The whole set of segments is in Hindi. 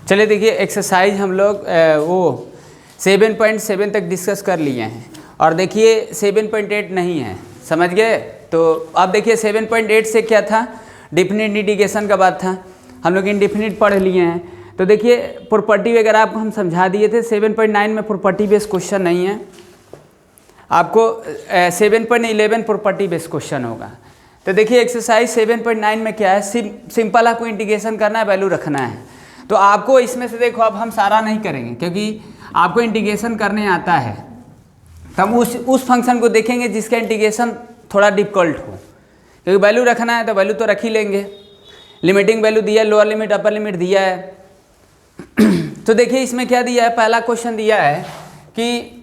चलिए देखिए एक्सरसाइज हम लोग वो 7.7 तक डिस्कस कर लिए हैं और देखिए 7.8 नहीं है, समझ गए। तो अब देखिए 7.8 से क्या था, डिफिनिट इंटीग्रेशन का बात था, हम लोग इंडिफिनिट पढ़ लिए हैं। तो देखिए प्रॉपर्टी वगैरह आपको हम समझा दिए थे। 7.9 में प्रॉपर्टी बेस्ड क्वेश्चन नहीं है, आपको 7.11 प्रॉपर्टी बेस्ड क्वेश्चन होगा। तो देखिए एक्सरसाइज 7.9 में क्या है, सिंपल आपको इंटीग्रेशन करना है, वैल्यू रखना है। तो आपको इसमें से देखो, अब हम सारा नहीं करेंगे क्योंकि आपको इंटीग्रेशन करने आता है, तो हम उस फंक्शन को देखेंगे जिसका इंटीग्रेशन थोड़ा डिफिकल्ट हो, क्योंकि वैल्यू रखना है तो वैल्यू तो रख ही लेंगे। लिमिटिंग वैल्यू दिया है, लोअर लिमिट अपर लिमिट दिया है। तो देखिए इसमें क्या दिया है, पहला क्वेश्चन दिया है कि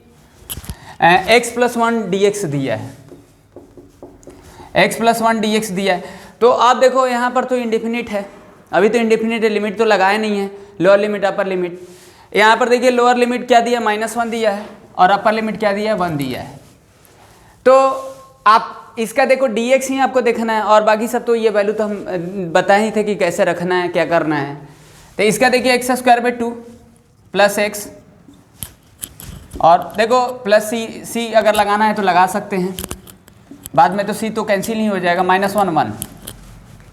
x+1 dx दिया है, x+1 dx दिया है। तो आप देखो यहाँ पर तो इंडिफिनिट है, अभी तो इंडिफिनिट है, लिमिट तो लगाया नहीं है, लोअर लिमिट अपर लिमिट। यहाँ पर देखिए लोअर लिमिट क्या दिया, -1 दिया है, और अपर लिमिट क्या दिया है, 1 दिया है। तो आप इसका देखो dx ही आपको देखना है, और बाकी सब तो ये वैल्यू तो हम बताए ही थे कि कैसे रखना है, क्या करना है। तो इसका देखिए x² 2 + x, और देखो प्लस c अगर लगाना है तो लगा सकते हैं, बाद में तो c तो कैंसिल नहीं हो जाएगा, -1 1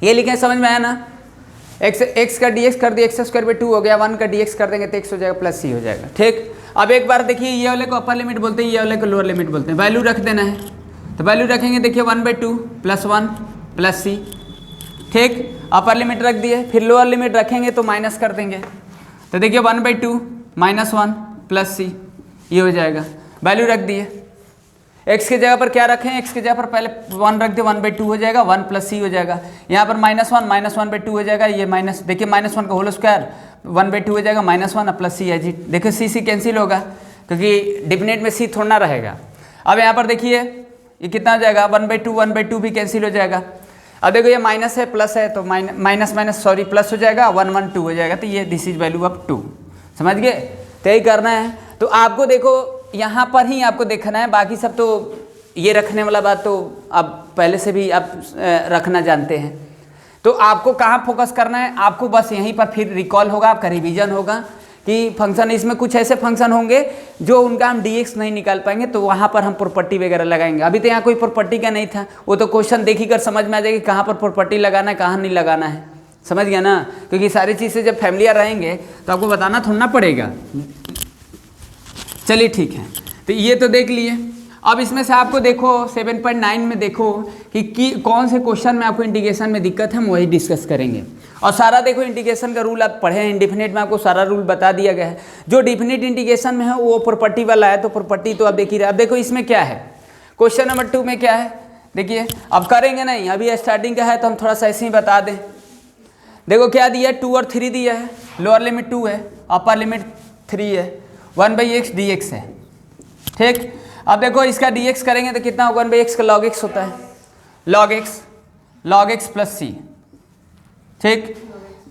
ये लिखें, समझ में आया ना। x का dx कर दिया, x² 2 हो गया, 1 का dx कर देंगे तो x हो जाएगा प्लस c हो जाएगा, ठीक। अब एक बार देखिए ये वाले को अपर लिमिट बोलते हैं, ये वाले को लोअर लिमिट बोलते हैं, वैल्यू रख देना है। तो वैल्यू रखेंगे, देखिए 1/2 + 1 + c, ठीक। अपर लिमिट रख दिए, फिर लोअर लिमिट रखेंगे तो माइनस कर देंगे, तो देखिए 1/2 - 1 + c ये हो जाएगा। वैल्यू रख दिए, x की जगह पर क्या रखें, x की जगह पर पहले 1 रख दे, 1/2 हो जाएगा, 1 + c हो जाएगा। यहाँ पर -1 - 1/2 हो जाएगा, ये माइनस, देखिए -1 का होल स्क्वायर 1/2 हो जाएगा, -1 + c है जी। देखिए c कैंसिल होगा क्योंकि डिफिनेट में c थोड़ा ना रहेगा। अब यहाँ पर देखिए ये कितना हो जाएगा, 1/2 भी कैंसिल हो जाएगा। अब देखो ये माइनस है प्लस है, तो प्लस हो जाएगा, 1 1 2 हो जाएगा, तो ये दिस इज वैल्यू ऑफ 2, समझ गए। तो यही करना है। तो आपको देखो यहाँ पर ही आपको देखना है, बाकी सब तो ये रखने वाला बात तो आप पहले से भी आप रखना जानते हैं। तो आपको कहाँ फोकस करना है, आपको बस यहीं पर फिर रिकॉल होगा, आपका रिवीजन होगा कि फंक्शन, इसमें कुछ ऐसे फंक्शन होंगे जो उनका हम dx नहीं निकाल पाएंगे, तो वहाँ पर हम प्रॉपर्टी वगैरह लगाएंगे। अभी तो यहाँ कोई प्रॉपर्टी का नहीं था, वो तो क्वेश्चन देख ही कर समझ में आ जाएगी कहाँ पर प्रॉपर्टी लगाना है, कहाँ नहीं लगाना है, समझ गया ना। क्योंकि सारी चीज़ें जब फैमिलियर रहेंगे तो आपको बताना थोड़ा ना पड़ेगा। चलिए ठीक है, तो ये तो देख लिए। अब इसमें से आपको देखो 7.9 में देखो कि कौन से क्वेश्चन में आपको इंटीग्रेशन में दिक्कत है, हम वही डिस्कस करेंगे। और सारा देखो इंटीग्रेशन का रूल आप पढ़े हैं, इंडिफिनिट में आपको सारा रूल बता दिया गया है। जो डिफिनिट इंटीग्रेशन में है वो प्रॉपर्टी वाला है, तो प्रॉपर्टी तो आप देख ही रहे। अब देखो इसमें क्या है, क्वेश्चन नंबर 2 में क्या है, देखिए अब करेंगे नहीं, अभी स्टार्टिंग का है तो हम थोड़ा सा ऐसे ही बता दें। देखो क्या दिया है, 2 और 3 दिया है, लोअर लिमिट 2 है, अपर लिमिट 3 है, 1/x dx है, ठीक। अब देखो इसका dx करेंगे तो कितना होगा, 1/x का log x होता है, log x + c, ठीक,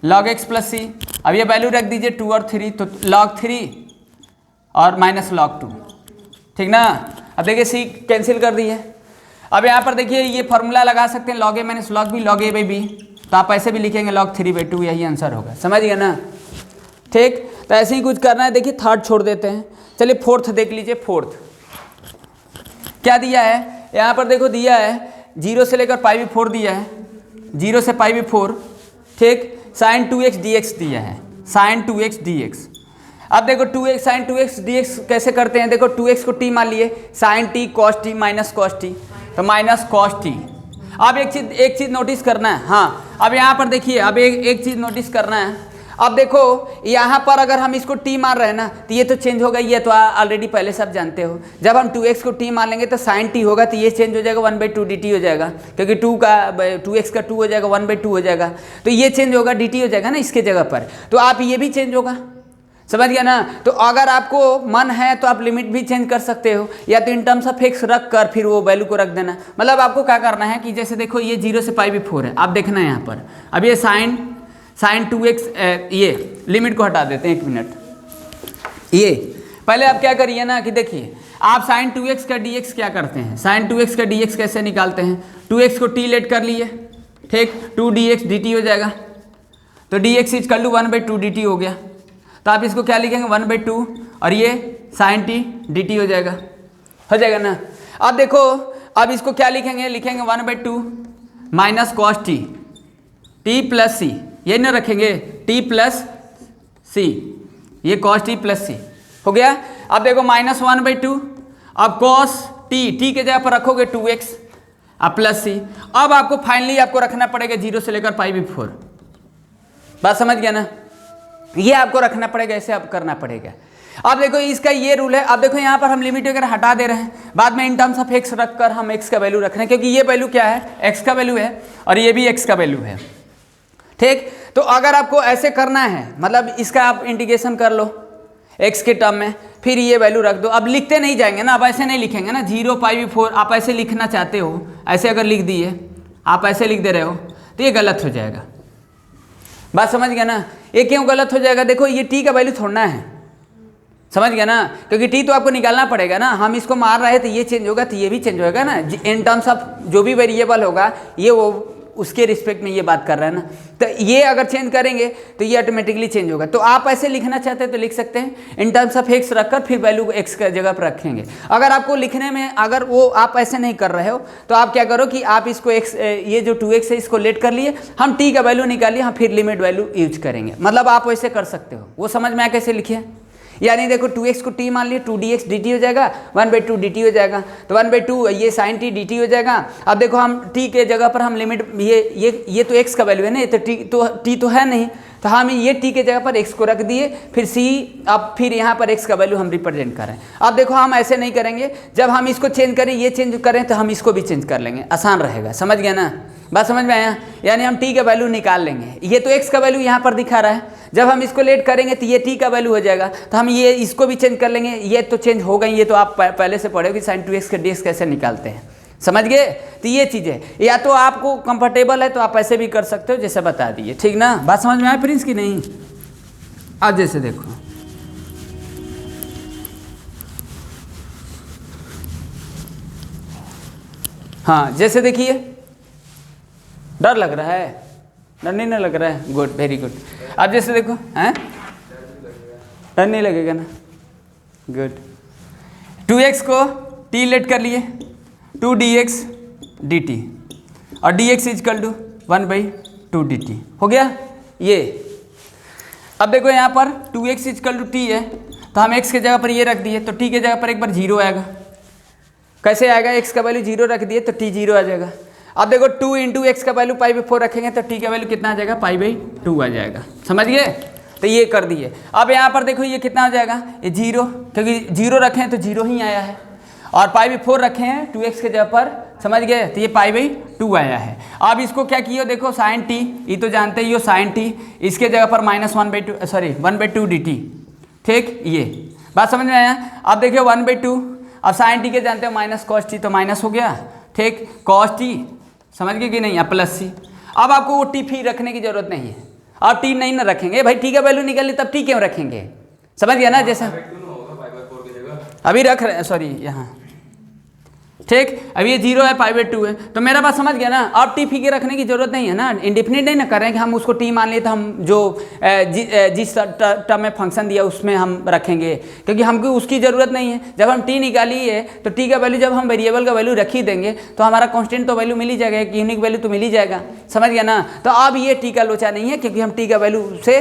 log x + c। अब ये वैल्यू रख दीजिए 2 और 3, तो log 3 और -log 2, ठीक ना। अब देखिए c कैंसिल कर दिए। अब यहाँ पर देखिए ये फॉर्मूला लगा सकते हैं, log a - log b, log a/b, तो आप ऐसे भी लिखेंगे log 3/2, यही आंसर होगा, समझ गया ना, ठीक। तो ऐसे ही कुछ करना है। देखिए थर्ड छोड़ देते हैं, चलिए फोर्थ देख लीजिए। फोर्थ क्या दिया है, यहाँ पर देखो दिया है 0 से लेकर π/4 दिया है, 0 से π/4, ठीक। sin 2x dx दिया है, sin 2x dx। अब देखो 2x sin 2x dx कैसे करते हैं, देखो 2x को t मान लिए, sin t cos t -cos t, तो -cos t। अब एक चीज़ नोटिस करना है, हाँ अब यहाँ पर देखिए, अब एक चीज़ नोटिस करना है। अब देखो यहाँ पर अगर हम इसको t मान रहे हैं ना, तो ये तो चेंज होगा, ये तो ऑलरेडी पहले सब जानते हो। जब हम 2x को t मान लेंगे तो sin t होगा, तो ये चेंज हो जाएगा, 1/2 dt हो जाएगा, क्योंकि 2x का 2 हो जाएगा, 1/2 हो जाएगा, तो ये चेंज होगा, dt हो जाएगा ना इसके जगह पर। तो आप ये भी चेंज होगा, समझ गया ना। तो अगर आपको मन है तो आप लिमिट भी चेंज कर सकते हो, या तो इन टर्म्स ऑफ x रख कर फिर वो वैल्यू को रख देना। मतलब आपको क्या करना है कि जैसे देखो ये 0 से π/4 है, आप देखना है यहाँ पर। अब ये sin 2x, ये लिमिट को हटा देते हैं, 1 मिनट। ये पहले आप क्या करिए ना कि देखिए आप sin 2x का dx क्या करते हैं, sin 2x का dx कैसे निकालते हैं, 2x को t लेट कर लिए, ठीक, 2 dx dt हो जाएगा, तो dx is equal to 1/2 dt हो गया, तो आप इसको क्या लिखेंगे 1/2 और ये sin t dt हो जाएगा ना। अब देखो अब इसको क्या लिखेंगे 1/2 माइनस कॉस टी प्लस सी, ये ना रखेंगे t प्लस सी, ये कॉस टी प्लस सी हो गया। अब देखो -1/2, अब कॉस टी के जगह पर रखोगे 2x अब प्लस सी। अब आपको फाइनली आपको रखना पड़ेगा 0 से लेकर π/4, बात समझ गया ना, ये आपको रखना पड़ेगा, ऐसे आप करना पड़ेगा। अब देखो इसका ये रूल है। अब देखो यहाँ पर हम लिमिट वगैरह हटा दे रहे हैं, बाद में इन टर्म्स ऑफ x रखकर हम x का वैल्यू रख रहे हैं, क्योंकि ये वैल्यू क्या है x का वैल्यू है और ये भी x का वैल्यू है, ठीक। तो अगर आपको ऐसे करना है, मतलब इसका आप इंटीग्रेशन कर लो x के टर्म में, फिर ये वैल्यू रख दो। अब लिखते नहीं जाएंगे ना, अब ऐसे नहीं लिखेंगे ना 0 π/4 आप ऐसे लिखना चाहते हो, ऐसे अगर लिख दिए, आप ऐसे लिख दे रहे हो तो ये गलत हो जाएगा, बात समझ गया ना। ये क्यों गलत हो जाएगा, देखो ये t का वैल्यू छोड़ना है, समझ गया ना, क्योंकि t तो आपको निकालना पड़ेगा ना। हम इसको मार रहे हैं तो ये चेंज होगा तो ये भी चेंज होगा ना, इन टर्म्स ऑफ जो भी वेरिएबल होगा ये वो उसके रिस्पेक्ट में ये बात कर रहा है ना। तो ये अगर चेंज करेंगे तो ये ऑटोमेटिकली चेंज होगा। तो आप ऐसे लिखना चाहते हैं तो लिख सकते हैं इन टर्म्स ऑफ x रखकर फिर वैल्यू x का जगह पर रखेंगे। अगर आपको लिखने में अगर वो आप ऐसे नहीं कर रहे हो तो आप क्या करो कि आप इसको x ये जो 2x है इसको लेट कर लिए, हम t का वैल्यू निकालिए, हम फिर लिमिट वैल्यू यूज करेंगे, मतलब आप वैसे कर सकते हो। वो समझ में आया कैसे लिखिए, यानी देखो 2x को t मान लिए 2dx dt हो जाएगा, 1/2 dt हो जाएगा, तो 1/2 ये sin t dt हो जाएगा। अब देखो हम t के जगह पर हम लिमिट ये तो x का वैल्यू है ना, ये तो t तो है नहीं, तो हम ये t के जगह पर x को रख दिए, फिर c, अब फिर यहाँ पर x का वैल्यू हम रिप्रेजेंट कर रहे हैं। अब देखो हम ऐसे नहीं करेंगे, जब हम इसको चेंज करें, ये चेंज करें तो हम इसको भी चेंज कर लेंगे, आसान रहेगा, समझ गया ना, बात समझ में आया। यानी हम t का वैल्यू निकाल लेंगे, ये तो x का वैल्यू यहाँ पर दिखा रहा है, जब हम इसको लेट करेंगे तो ये t का वैल्यू हो जाएगा, तो हम ये इसको भी चेंज कर लेंगे, ये तो चेंज हो गई, ये तो आप पहले से पढ़े हो कि sin 2x का dx कैसे निकालते हैं, समझ गए। तो ये चीज़ है, या तो आपको कंफर्टेबल है तो आप ऐसे भी कर सकते हो जैसे बता दिए, ठीक ना, बात समझ में आया प्रिंस की नहीं। अब जैसे देखो हाँ, जैसे देखिए डर लग रहा है, डर नहीं ना लग रहा है, गुड, वेरी गुड। अब जैसे देखो हैं, डर नहीं लगेगा ना, गुड। 2x को t लेट कर लिए, 2dx dt और dx इजकल टू 1/2 dt हो गया ये। अब देखो यहाँ पर 2x इजकल टू t है, तो हम x के जगह पर ये रख दिए, तो t के जगह पर एक बार 0 आएगा, कैसे आएगा, x का वैल्यू 0 रख दिए तो t 0 आ जाएगा। अब देखो 2 इंटू एक्स का वैल्यू π/4 रखेंगे तो t का वैल्यू कितना आ जाएगा, π/2 आ जाएगा, समझ गए। तो ये कर दिए। अब यहाँ पर देखो ये कितना हो जाएगा, ये 0, क्योंकि 0 रखे हैं तो 0 ही आया है, और π/4 रखे हैं 2x के जगह पर, समझ गए, तो ये π/2 आया है। अब इसको क्या किया देखो, sin t, ये तो जानते ही हो sin t, इसके जगह पर -1/2 dt, ठीक, ये बात समझ में आया। अब देखिए 1/2, अब sin t के जानते हो माइनस cos t, तो माइनस हो गया, ठीक, cos t, समझ गए कि नहीं, प्लस सी। अब आपको वो टी फिर रखने की जरूरत नहीं है, अब टी नहीं ना रखेंगे भाई, टी का वैल्यू निकाले तब टी क्यों रखेंगे, समझ गया ना, जैसा अभी रख रहे हैं, सॉरी यहाँ, ठीक। अब ये 0 है, π/2 है, तो मेरा बात समझ गया ना। अब टी फी के रखने की जरूरत नहीं है ना, इंडिफिनिट नहीं ना कर रहे हैं कि हम उसको टी मान लिए तो हम जो जिस टर्म में फंक्शन दिया उसमें हम रखेंगे, क्योंकि हमको उसकी ज़रूरत नहीं है। जब हम टी निकाली है तो टी का वैल्यू, जब हम वेरिएबल का वैल्यू रख ही देंगे तो हमारा कॉन्स्टेंट तो वैल्यू मिल ही जाएगा, एक यूनिक वैल्यू तो मिल ही जाएगा, समझ गया ना। तो अब ये टी का लोचा नहीं है, क्योंकि हम टी का वैल्यू से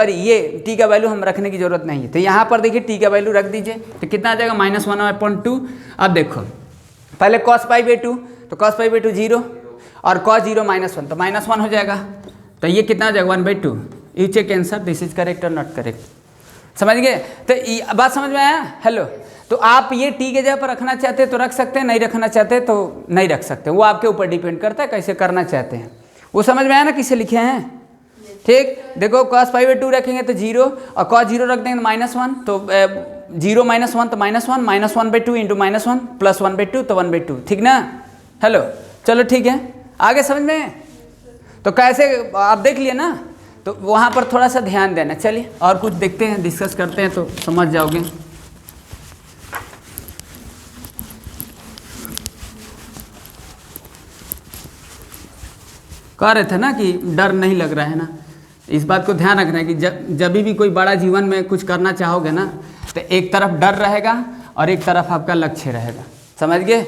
ये टी का वैल्यू हम रखने की जरूरत नहीं है। तो यहाँ पर देखिए टी का वैल्यू रख दीजिए, तो कितना आ जाएगा, -1/2। अब देखो पहले cos π/2, तो cos π/2 0 और cos 0 -1, तो -1 हो जाएगा, तो ये कितना हो जाएगा 1/2। You check answer, this is correct और नॉट करेक्ट, समझ गए। तो बात समझ में आया, हेलो। तो आप ये टी के जगह पर रखना चाहते हैं तो रख सकते हैं, नहीं रखना चाहते तो नहीं रख सकते, वो आपके ऊपर डिपेंड करता है कैसे करना चाहते हैं। वो समझ में आया ना किसे लिखे हैं, ठीक। देखो cos π/2 रखेंगे तो 0 और cos 0 रख देंगे तो -1, तो 0 -1 तो -1, -1/2 इंटू -1 प्लस 1/2 तो 1/2, ठीक ना, हेलो। चलो ठीक है, आगे समझ में। तो कैसे आप देख लिए ना, तो वहाँ पर थोड़ा सा ध्यान देना। चलिए और कुछ देखते हैं, डिस्कस करते हैं तो समझ जाओगे। कह रहे थे ना कि डर नहीं लग रहा है ना, इस बात को ध्यान रखना है कि जब भी कोई बड़ा जीवन में कुछ करना चाहोगे ना, तो एक तरफ डर रहेगा और एक तरफ आपका लक्ष्य रहेगा, समझ गए।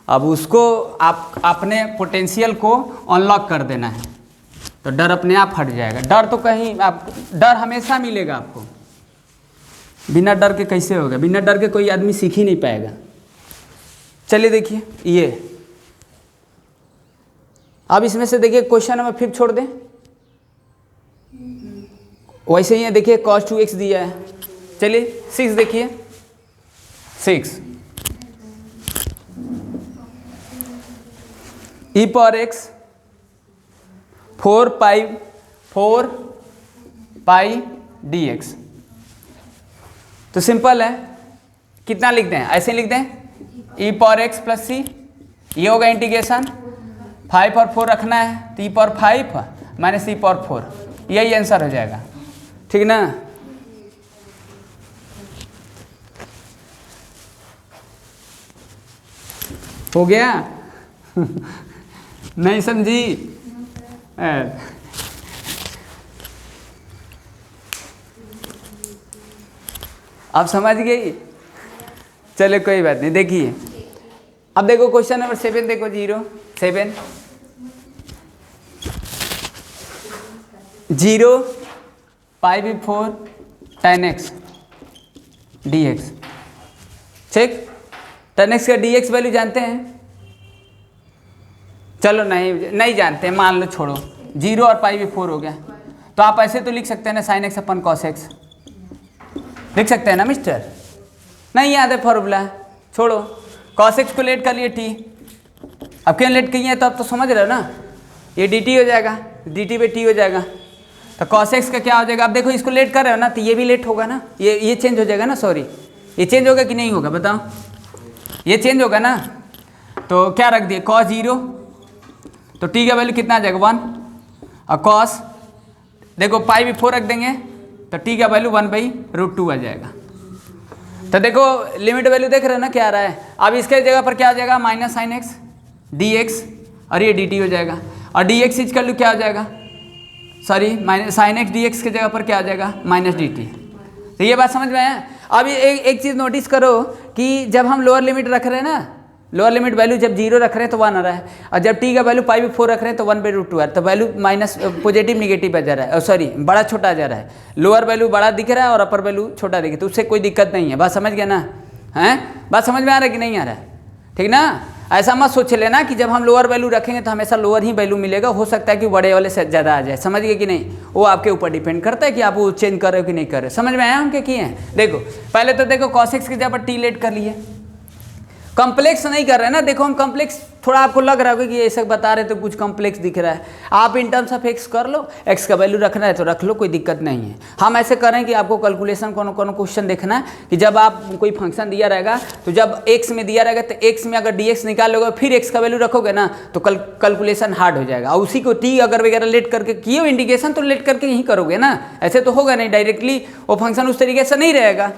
अब उसको आप अपने पोटेंशियल को अनलॉक कर देना है, तो डर अपने आप हट जाएगा। डर तो कहीं आप, डर हमेशा मिलेगा आपको, बिना डर के कैसे होगा, बिना डर के कोई आदमी सीख ही नहीं पाएगा। चलिए देखिए ये, अब इसमें से देखिए क्वेश्चन नंबर 5 छोड़ दें, वैसे ही है देखिए cos 2x दिया है। चलिए 6 देखिए, 6 e पावर x 4 पाई dx। तो सिंपल है, कितना लिख दें, ऐसे लिख दें e power x plus c, ये होगा इंटीग्रेशन, 5 और 4 रखना है तो e power 5 minus e power 4, यही आंसर हो जाएगा, ठीक ना। हो गया नहीं समझी, आप समझ गई, चलो कोई बात नहीं। देखिए अब देखो क्वेश्चन नंबर 7 देखो, 0 पाई भी 4 tan x dx, ठीक। tan x का dx वैल्यू जानते हैं, चलो नहीं जानते हैं, मान लो छोड़ो, 0 और पाई भी 4 हो गया, तो आप ऐसे तो लिख सकते हैं ना sin x अपन cos x, लिख सकते हैं ना मिस्टर, नहीं याद है फॉर्मूला, छोड़ो। cos x को लेट कर लिए t, अब क्यों लेट किए हैं तो अब तो समझ रहे हो ना, ये dt हो जाएगा, dt पे t हो जाएगा, तो cos x का क्या हो जाएगा। अब देखो इसको लेट कर रहे हो ना, तो ये भी लेट होगा ना, ये चेंज हो जाएगा ना, सॉरी ये चेंज होगा कि नहीं होगा बताओ, ये चेंज होगा ना। तो क्या रख दिए cos 0, तो t का वैल्यू कितना आ जाएगा 1, और cos देखो पाई भी 4 रख देंगे तो t का वैल्यू 1/√2 आ जाएगा। तो देखो लिमिट वैल्यू देख रहे हो ना क्या आ रहा है। अब इसके जगह पर क्या हो जाएगा, माइनस साइन एक्स dx, और ये dt हो जाएगा, और dx इज कर लो क्या हो जाएगा, sorry minus sine x dx के जगह पर क्या आ जाएगा, माइनस dt। तो ये बात समझ में आया। अब एक चीज़ नोटिस करो कि जब हम लोअर लिमिट रख रहे हैं ना, लोअर लिमिट वैल्यू जब 0 रख रहे हैं तो 1 आ रहा है, और जब t का वैल्यू पाई भी 4 रख रहे हैं तो 1/√2 आ रहा है, तो वैल्यू माइनस पॉजिटिव निगेटिव आ जा रहा है, सॉरी बड़ा छोटा आ जा रहा है, लोअर वैल्यू बड़ा दिख रहा है और अपर वैल्यू छोटा दिख रहा है, तो उससे कोई दिक्कत नहीं है। बात समझ गया ना, हैं बात समझ में आ रहा है कि नहीं आ रहा है, ठीक ना। ऐसा मत सोच लेना कि जब हम लोअर वैल्यू रखेंगे तो हमेशा लोअर ही वैल्यू मिलेगा, हो सकता है कि बड़े वाले से ज़्यादा आ जाए, समझ गए कि नहीं। वो आपके ऊपर डिपेंड करता है कि आप वो चेंज कर रहे हो कि नहीं कर रहे। समझ में आया हम क्या किए हैं। देखो पहले तो देखो cos x की जगह पर t लेट कर लिए, कॉम्प्लेक्स नहीं कर रहे हैं ना। देखो हम कॉम्प्लेक्स, थोड़ा आपको लग रहा होगा कि ऐसा बता रहे तो कुछ कॉम्प्लेक्स दिख रहा है, आप इन टर्म्स ऑफ एक्स कर लो, एक्स का वैल्यू रखना है तो रख लो, कोई दिक्कत नहीं है। हम ऐसे करें कि आपको कैलकुलेशन कौन क्वेश्चन देखना है कि जब आप कोई फंक्शन दिया रहेगा तो जब एक्स में दिया रहेगा तो एक्स में अगर डी निकाल लोगे फिर एक्स का वैल्यू रखोगे ना तो कैलकुलेशन हार्ड हो जाएगा, और उसी को टी अगर वगैरह लेट करके किए हो इंडिकेशन तो लेट करके यहीं करोगे ना, ऐसे तो होगा नहीं डायरेक्टली वो फंक्शन उस तरीके से नहीं रहेगा।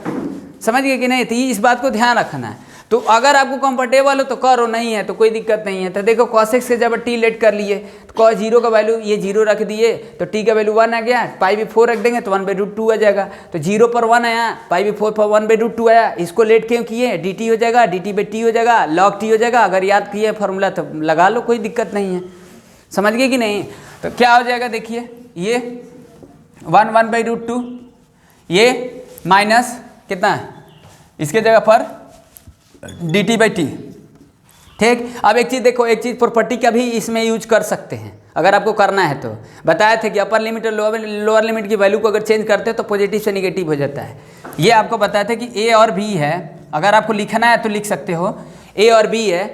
समझ गए कि नहीं। तो इस बात को ध्यान रखना है। तो अगर आपको कंफर्टेबल हो तो करो, नहीं है तो कोई दिक्कत नहीं है। तो देखो cos x के जब t लेट कर लिए तो cos 0 का वैल्यू ये 0 रख दिए तो t का वैल्यू 1 आ गया, पाई भी 4 रख देंगे तो 1/√2 आ जाएगा। तो 0 पर 1 आया, पाई भी 4 पर 1/√2 आया, इसको लेट क्यों किए, dt हो जाएगा, dt/t हो जाएगा, log t हो जाएगा। अगर याद किए फॉर्मूला तो लगा लो, कोई दिक्कत नहीं है। समझ गए कि नहीं। तो क्या हो जाएगा देखिए, ये 1/√2, ये माइनस कितना है इसके जगह पर dt/t। ठीक। अब एक चीज़ देखो, एक चीज़ प्रॉपर्टी का भी इसमें यूज कर सकते हैं अगर आपको करना है तो। बताया थे कि अपर लिमिट और लोअर लिमिट की वैल्यू को अगर चेंज करते हैं तो पॉजिटिव से निगेटिव हो जाता है। ये आपको बताया था कि a और b है, अगर आपको लिखना है तो लिख सकते हो a और b है,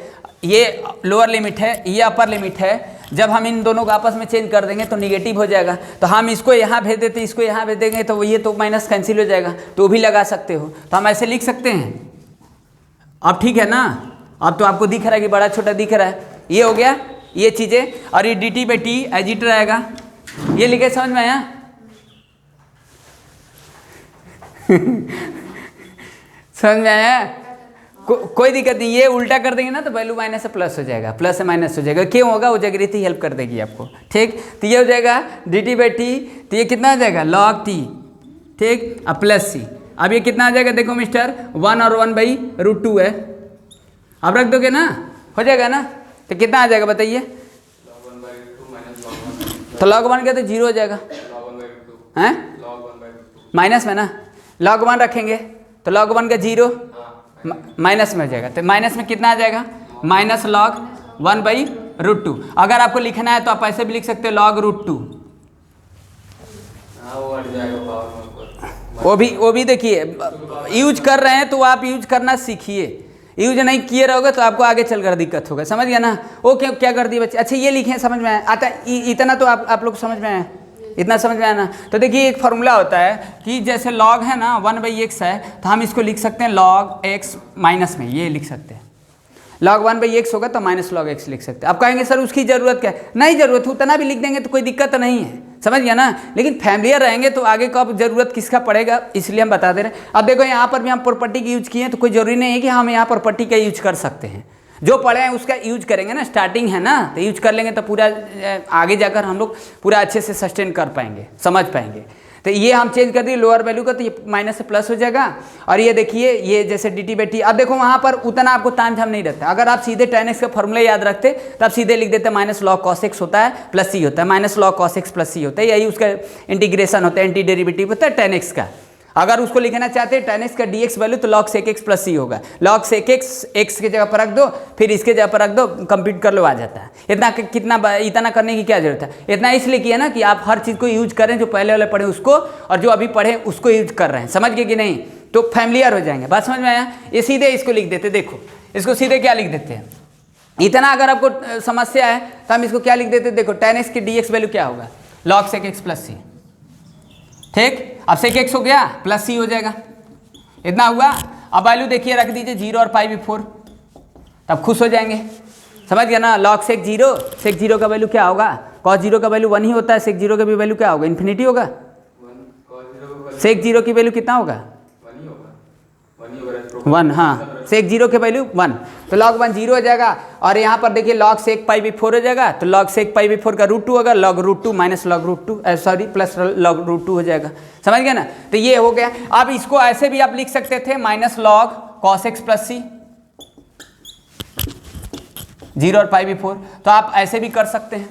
ये लोअर लिमिट है, ये अपर लिमिट है। जब हम इन दोनों को आपस में चेंज कर देंगे तो निगेटिव हो जाएगा, तो हम इसको यहाँ भेज देते, इसको यहाँ भेज देंगे तो ये तो माइनस कैंसिल हो जाएगा, तो वो भी लगा सकते हो। तो हम ऐसे लिख सकते हैं। अब ठीक है ना, अब तो आपको दिख रहा है कि बड़ा छोटा दिख रहा है। ये हो गया ये चीज़ें, और ये dt/t एज इट रहेगा। ये लिखे समझ में आया समझ में आया। कोई दिक्कत नहीं, ये उल्टा कर देंगे ना तो वैल्यू माइनस से प्लस हो जाएगा, प्लस से माइनस हो जाएगा। क्यों होगा? वो जगरीती हेल्प कर देगी आपको। ठीक, तो ये हो जाएगा dt/t, तो ये कितना आ जाएगा log t। ठीक, अब प्लस c, अब ये कितना आ जाएगा देखो मिस्टर, 1 और 1/√2 है, अब रख दोगे ना, हो जाएगा ना, तो कितना आ जाएगा बताइए? तो log 1 का तो 0 हो जाएगा, हैं माइनस में ना, log 1 रखेंगे तो log 1 का 0 माइनस में हो जाएगा, तो माइनस में कितना आ जाएगा? Minus log 1/√2। अगर आपको लिखना है तो आप ऐसे भी लिख सकते हो log √2। वो भी देखिए यूज कर रहे हैं तो आप यूज करना सीखिए, यूज नहीं किए रहोगे तो आपको आगे चलकर दिक्कत होगा, समझ गया ना? वो क्या कर दिए बच्चे? अच्छा ये लिखे, समझ में आता इतना तो आप लोग समझ में आए, इतना समझ में आया ना? तो देखिए एक फार्मूला होता है कि जैसे log है ना 1/x है, तो हम इसको लिख सकते हैं log x माइनस में, ये लिख सकते हैं log 1/x होगा तो माइनस log x लिख सकते हैं। आप कहेंगे सर उसकी ज़रूरत क्या है? नहीं ज़रूरत, उतना भी लिख देंगे तो कोई दिक्कत नहीं है, समझ गया ना? लेकिन फैमिलियर रहेंगे तो आगे कब ज़रूरत किसका पड़ेगा, इसलिए हम बता दे रहे हैं। अब देखो यहाँ पर भी हम प्रॉपर्टी की यूज किए हैं, तो कोई ज़रूरी नहीं है कि हम यहाँ प्रॉपर्टी का यूज कर सकते हैं, जो पढ़े हैं उसका यूज करेंगे ना, स्टार्टिंग है ना, तो यूज कर लेंगे तो पूरा आगे जाकर हम लोग पूरा अच्छे से सस्टेन कर पाएंगे, समझ पाएंगे। तो ये हम चेंज कर दिए लोअर वैल्यू का, तो ये माइनस से प्लस हो जाएगा। और ये देखिए ये जैसे dt/t, अब देखो वहाँ पर उतना आपको ताम झाम नहीं रहता। अगर आप सीधे tan x का फॉर्मूला याद रखते तो आप सीधे लिख देते माइनस log cos x होता है प्लस c होता है, minus log cos x plus c होता है, यही उसका इंटीग्रेशन होता है, एंटी डेरिवेटिव होता है tan x का। अगर उसको लिखना चाहते हैं tan x का dx वैल्यू तो log sec x plus c होगा, log sec x x के जगह पर रख दो, फिर इसके जगह पर रख दो, कंप्लीट कर लो, आ जाता है। इतना करने की क्या जरूरत है? इतना इसलिए किया ना कि आप हर चीज़ को यूज करें, जो पहले वाले पढ़े उसको और जो अभी पढ़े उसको यूज कर रहे हैं, समझ गए कि नहीं? तो फैमिलियर हो जाएंगे, बात समझ में आया? ये सीधे इसको लिख देते, देखो इसको सीधे क्या लिख देते हैं, इतना अगर आपको समस्या है तो हम इसको क्या लिख देते, देखो tan x की dx वैल्यू क्या होगा? log sec x plus c। ठीक, अब sec x हो गया प्लस c हो जाएगा, इतना हुआ। अब वैल्यू देखिए रख दीजिए 0 और π/4, तब खुश हो जाएंगे, समझ गया ना? log sec 0 का वैल्यू क्या होगा? cos 0 का वैल्यू 1 ही होता है, sec 0 का भी वैल्यू क्या होगा? इन्फिनिटी होगा। sec 0 की वैल्यू कितना होगा? 1, हाँ, sec 0 के वैल्यू 1, तो log 1 0 हो जाएगा। और यहाँ पर देखिए log sec π/4 हो जाएगा, तो log sec π/4 का √2 होगा, log √2 minus log √2 sorry plus log √2 हो जाएगा, समझ गया ना? तो ये हो गया। अब इसको ऐसे भी आप लिख सकते थे minus log cos x plus c, 0 और π/4, तो आप ऐसे भी कर सकते हैं,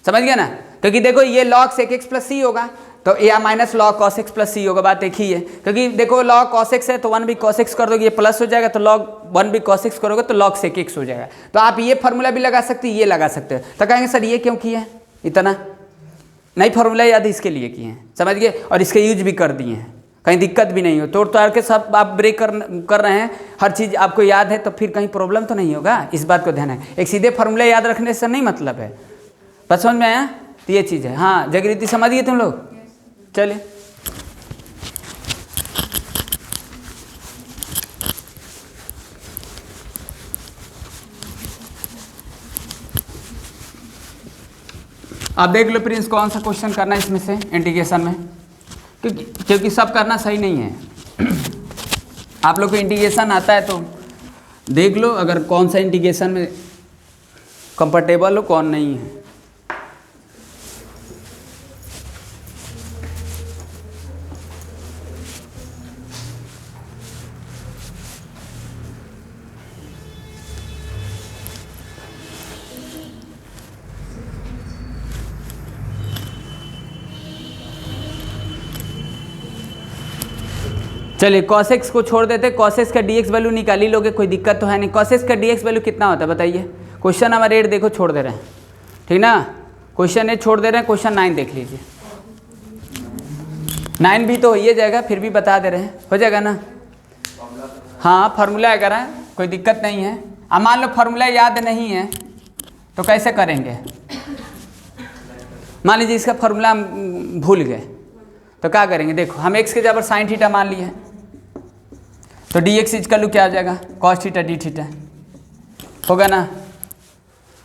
समझ गया ना? क्योंकि देखो ये log sec x plus c होगा तो या minus log cos x plus c होगा, बात एक ही है। क्योंकि देखो log cos x है तो 1 भी cos x कर दोगे, ये प्लस हो जाएगा, तो log 1 भी cos x करोगे तो log sec x हो जाएगा। तो आप ये फार्मूला भी लगा सकते हैं, ये लगा सकते हो। तो कहेंगे सर ये क्यों किए हैं, इतना नहीं फार्मूला याद है इसके लिए किए हैं, समझ गए? और इसके यूज भी कर दिए हैं, कहीं दिक्कत भी नहीं हो। तोड़ ताड़ के सब आप ब्रेक कर रहे हैं, हर चीज़ आपको याद है तो फिर कहीं प्रॉब्लम तो नहीं होगा, इस बात को ध्यान है। एक सीधे फार्मूला याद रखने से नहीं मतलब है, बस समझ में आया? तो ये चीज़ है। हाँ जगरीति समझ गए तुम लोग? चलिए अब देख लो प्रिंस कौन सा क्वेश्चन करना है इसमें से इंटीग्रेशन में, क्योंकि सब करना सही नहीं है। आप लोग को इंटीग्रेशन आता है तो देख लो अगर कौन सा इंटीग्रेशन में कंफर्टेबल हो, कौन नहीं है। चलिए cos x को छोड़ देते, cos x का dx वैल्यू निकाल ही लोगे, कोई दिक्कत तो है नहीं। cos x का dx वैल्यू कितना होता है बताइए? क्वेश्चन नंबर 8 देखो, छोड़ दे रहे हैं, ठीक ना? क्वेश्चन 8 छोड़ दे रहे हैं, क्वेश्चन 9 देख लीजिए। 9 भी तो हो ही जाएगा, फिर भी बता दे रहे हैं, हो जाएगा ना? हाँ फार्मूला अगर है कोई दिक्कत नहीं है। अब मान लो फार्मूला याद नहीं है तो कैसे करेंगे? मान लीजिए इसका फार्मूला हम भूल गए तो क्या करेंगे? देखो हम x के जगह पर साइन थीटा मान लिए, तो dx इक्वल टू क्या हो जाएगा? cos थीटा d थीटा होगा ना?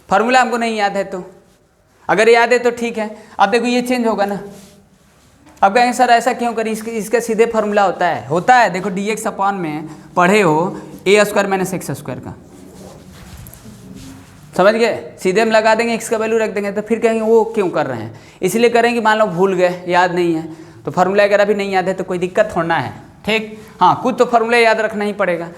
फार्मूला हमको नहीं याद है, तो अगर याद है तो ठीक है। अब देखो ये चेंज होगा ना। अब कहेंगे सर ऐसा क्यों करें, इसका सीधे फार्मूला होता है। देखो dx अपॉन में पढ़े हो ए स्क्वायर माइनस एक्स स्क्वायर का, समझ गए। सीधे हम लगा देंगे एक्स का वैल्यू रख देंगे, तो फिर कहेंगे वो क्यों कर रहे हैं, इसलिए करेंगे मान लो भूल गए, याद नहीं है, तो फार्मूला अगर भी नहीं याद है तो कोई दिक्कत थोड़ा है, ठीक। हाँ, कुछ तो फार्मूला याद रखना ही पड़ेगा,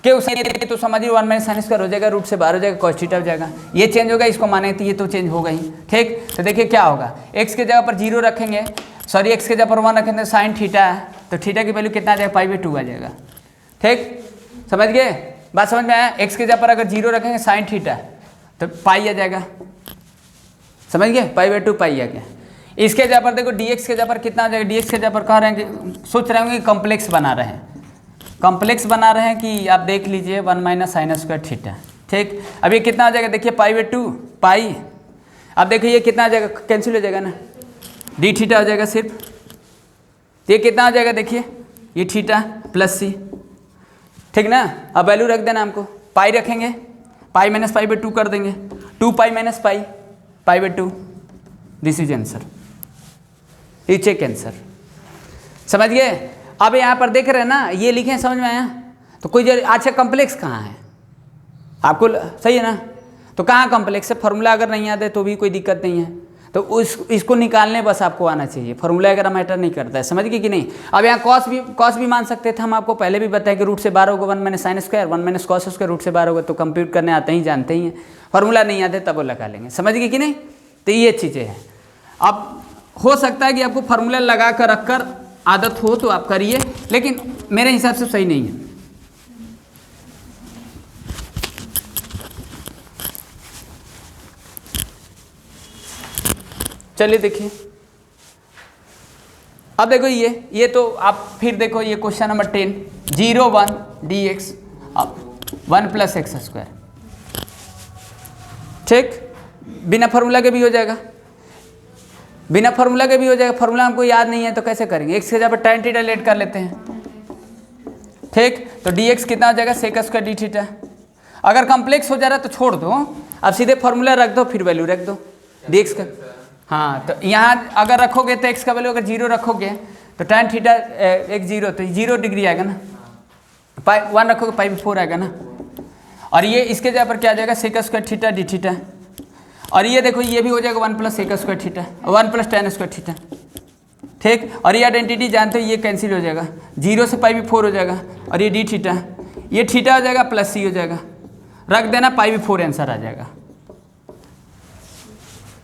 क्यों तो समझिए 1 माइनस साइन स्क्वायर हो जाएगा, रूट से बाहर हो जाएगा, cos थीटा हो जाएगा, ये चेंज होगा, इसको माने तो ये तो चेंज होगा ही, ठीक। तो देखिए क्या होगा, एक्स के जगह पर 0 रखेंगे, सॉरी एक्स के जगह पर 1 रखेंगे, साइन थीटा है, तो थीटा की वैल्यू कितना आ जाएगा, π/2 आ जाएगा, ठीक। समझ गए, बात समझ में आया। एक्स के जगह पर अगर 0 रखेंगे साइन थीटा तो पाई आ जाएगा, समझ गए, π/2 पाई आ गया। इसके जगह पर देखो dx के जगह पर कितना आ जाएगा, dx के जगह पर कह रहे हैं कि सोच रहे होंगे कि कॉम्प्लेक्स बना रहे हैं, कॉम्प्लेक्स बना रहे हैं कि आप देख लीजिए 1 माइनस साइन स्क्वायर थीटा, ठीक। अब ये कितना आ जाएगा, देखिए π/2 पाई, अब देखिए ये कितना आ जाएगा, कैंसिल हो जाएगा ना, डी थीटा हो जाएगा सिर्फ, ये कितना आ जाएगा, देखिए ये थीटा प्लस सी, ठीक ना। अब वैल्यू रख देना हमको, पाई रखेंगे, पाई माइनस π/2 कर देंगे, 2 pi minus pi π/2, this is answer, ये चेक आंसर, समझ गए। अब यहाँ पर देख रहे हैं ना, ये लिखे हैं, समझ में आया। तो कोई अच्छा कॉम्प्लेक्स कहाँ है आपको, सही है ना, तो कहाँ कॉम्प्लेक्स है, फार्मूला अगर नहीं याद है तो भी कोई दिक्कत नहीं है, तो इसको निकालने बस आपको आना चाहिए, फार्मूला अगर मैटर नहीं करता है, समझ गए कि नहीं। अब यहाँ कॉस भी मान सकते थे हम, आपको पहले भी बताया कि रूट से बाहर होगा 1 minus sine square, 1 minus cos square, root से बाहर होगा, तो कंप्यूट करने आते ही जानते ही हैं, फार्मूला नहीं आते तब वो लगा लेंगे, समझ गए कि नहीं। तो ये चीज़ें हैं। अब हो सकता है कि आपको फार्मूला लगा कर रख कर आदत हो तो आप करिए, लेकिन मेरे हिसाब से सही नहीं है। चलिए देखिए, अब देखो ये तो आप फिर देखो, ये क्वेश्चन नंबर 10, 0 1 dx अब 1 प्लस एक्स स्क्वायर, ठीक, बिना फार्मूला के भी हो जाएगा, बिना फार्मूला के भी हो जाएगा, फार्मूला हमको याद नहीं है तो कैसे करेंगे, एक्स के जगह पर tan थीटा लेट कर लेते हैं, ठीक। तो dx कितना हो जाएगा, सेक स्क्वायर डी थीटा। अगर कॉम्प्लेक्स हो जा रहा है तो छोड़ दो, अब सीधे फार्मूला रख दो, फिर वैल्यू रख दो dx का। हाँ, तो यहाँ अगर रखोगे तो x का वैल्यू अगर 0 रखोगे तो tan थीटा एक 0, तो 0 डिग्री आएगा ना, 1 रखोगे π/4 आएगा ना, और ये इसके जगह पर क्या आ जाएगा, sec square theta D theta, और ये देखो ये भी हो जाएगा 1 plus sec square theta, 1 plus tan square theta, ठीक। और ये आइडेंटिटी जानते हो, ये कैंसिल हो जाएगा, 0 से π/4 हो जाएगा, और ये डी थीटा, ये थीटा हो जाएगा प्लस सी हो जाएगा, रख देना π/4 आंसर आ जाएगा,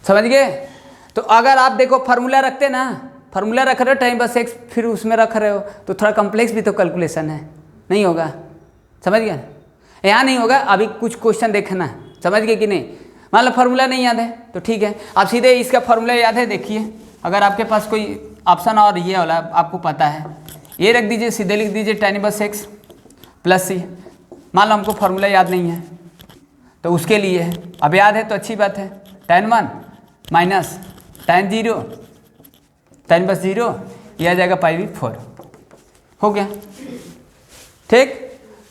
समझ गए। तो अगर आप देखो फार्मूला रखते ना, फार्मूला रख रहे हो टाइम बस एक्स फिर उसमें रख रहे हो, तो थोड़ा कॉम्प्लेक्स भी तो कैलकुलेशन है, नहीं होगा, समझ गए। यहाँ नहीं होगा, अभी कुछ क्वेश्चन देखना, समझ गए कि नहीं। मान लो फार्मूला नहीं याद है तो ठीक है, आप सीधे इसका फार्मूला याद है, देखिए अगर आपके पास कोई ऑप्शन और ये वाला आपको पता है, ये रख दीजिए, सीधे लिख दीजिए tan इनवर्स x प्लस सी। मान लो हमको फार्मूला याद नहीं है तो उसके लिए है, अब याद है तो अच्छी बात है, tan 1 minus tan 0 tan inverse 0, यह आ जाएगा π/4, हो गया, ठीक।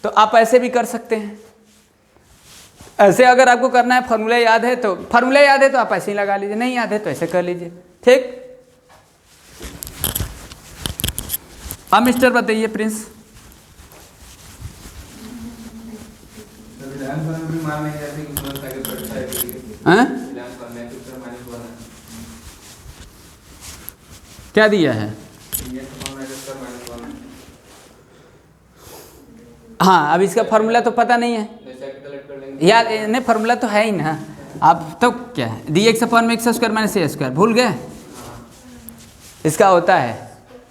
तो आप ऐसे भी कर सकते हैं, ऐसे अगर आपको करना है, फार्मूला याद है तो फार्मूला याद है तो आप ऐसे ही लगा लीजिए, नहीं याद है तो ऐसे कर लीजिए, ठीक। अब मिस्टर बताइए प्रिंस, क्या दिया है, हाँ, अब इसका फार्मूला तो पता नहीं है यार, नहीं फार्मूला तो है ही ना, आप तो क्या है, dx अपॉन में एक्स स्क्वायर माइनस ए स्क्वायर, भूल गए, इसका होता है,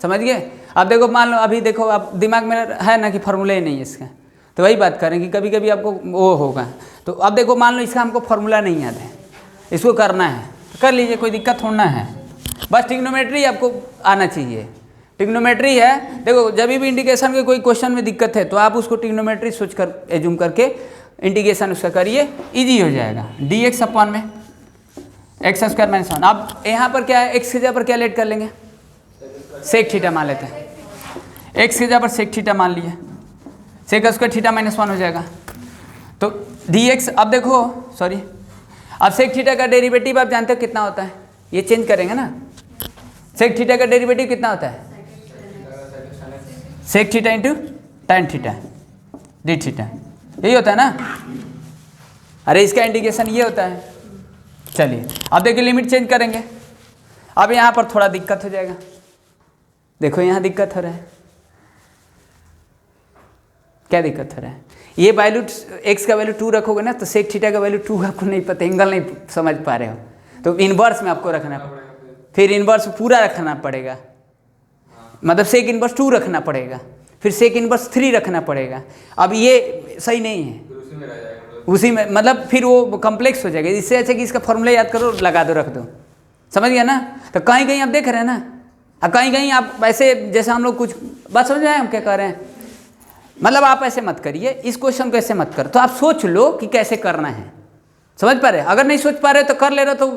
समझ गए। अब देखो मान लो अभी देखो आप दिमाग में है ना कि फार्मूला ही नहीं है इसका, तो वही बात करें कि कभी कभी आपको वो होगा। तो अब देखो मान लो इसका हमको फार्मूला नहीं याद है, इसको करना है तो कर लीजिए, कोई दिक्कत थोड़ा है, बस ट्रिग्नोमेट्री आपको आना चाहिए, ट्रिग्नोमेट्री है। देखो जब भी इंटीग्रेशन के कोई क्वेश्चन में दिक्कत है तो आप उसको ट्रिग्नोमेट्री सोच कर एज्यूम करके इंटीग्रेशन उसका करिए, इजी हो जाएगा। dx अपॉन में एक्स स्क्वायर माइनस 1, अब यहाँ पर क्या है, एक्स की जगह पर क्या लेट कर लेंगे, सेक थीटा मान लेते हैं, एक्स की जगह पर सेक थीटा मान लिए, सेक स्क्वायर थीटा माइनस 1 हो जाएगा। तो dx, अब देखो सॉरी, अब सेक थीटा का डेरिवेटिव आप जानते हो कितना होता है, ये चेंज करेंगे ना, सेक थीटा का डेरिवेटिव कितना होता है, sec theta into tan theta, D theta, यही होता है ना। अरे इसका इंडिकेशन ये होता है। चलिए अब देखिए लिमिट चेंज करेंगे। अब यहाँ पर थोड़ा दिक्कत हो जाएगा, देखो यहाँ दिक्कत हो रहा है। क्या दिक्कत हो रहा है? ये वैल्यू x का वैल्यू 2 रखोगे ना तो सेक थीटा का वैल्यू 2 आपको नहीं पता, एंगल नहीं समझ पा रहे हो, तो इन्वर्स में आपको रखना पड़ेगा, फिर इन्वर्स पूरा रखना पड़ेगा, मतलब सेक इन्वर्स 2 रखना पड़ेगा, फिर सेक इन्वर्स 3 रखना पड़ेगा। अब ये सही नहीं है, उसी में मतलब फिर वो कम्प्लेक्स हो जाएगा। इससे अच्छा कि इसका फॉर्मूला याद करो, लगा दो, रख दो, समझ गया ना। तो कहीं कहीं आप देख रहे हैं ना, अब कहीं कहीं आप ऐसे जैसे हम लोग कुछ बात समझ रहे हैं हम क्या कह रहे हैं, मतलब आप ऐसे मत करिए, इस क्वेश्चन को ऐसे मत करो, तो आप सोच लो कि कैसे करना है, समझ पा रहे। अगर नहीं सोच पा रहे तो कर ले रहे तो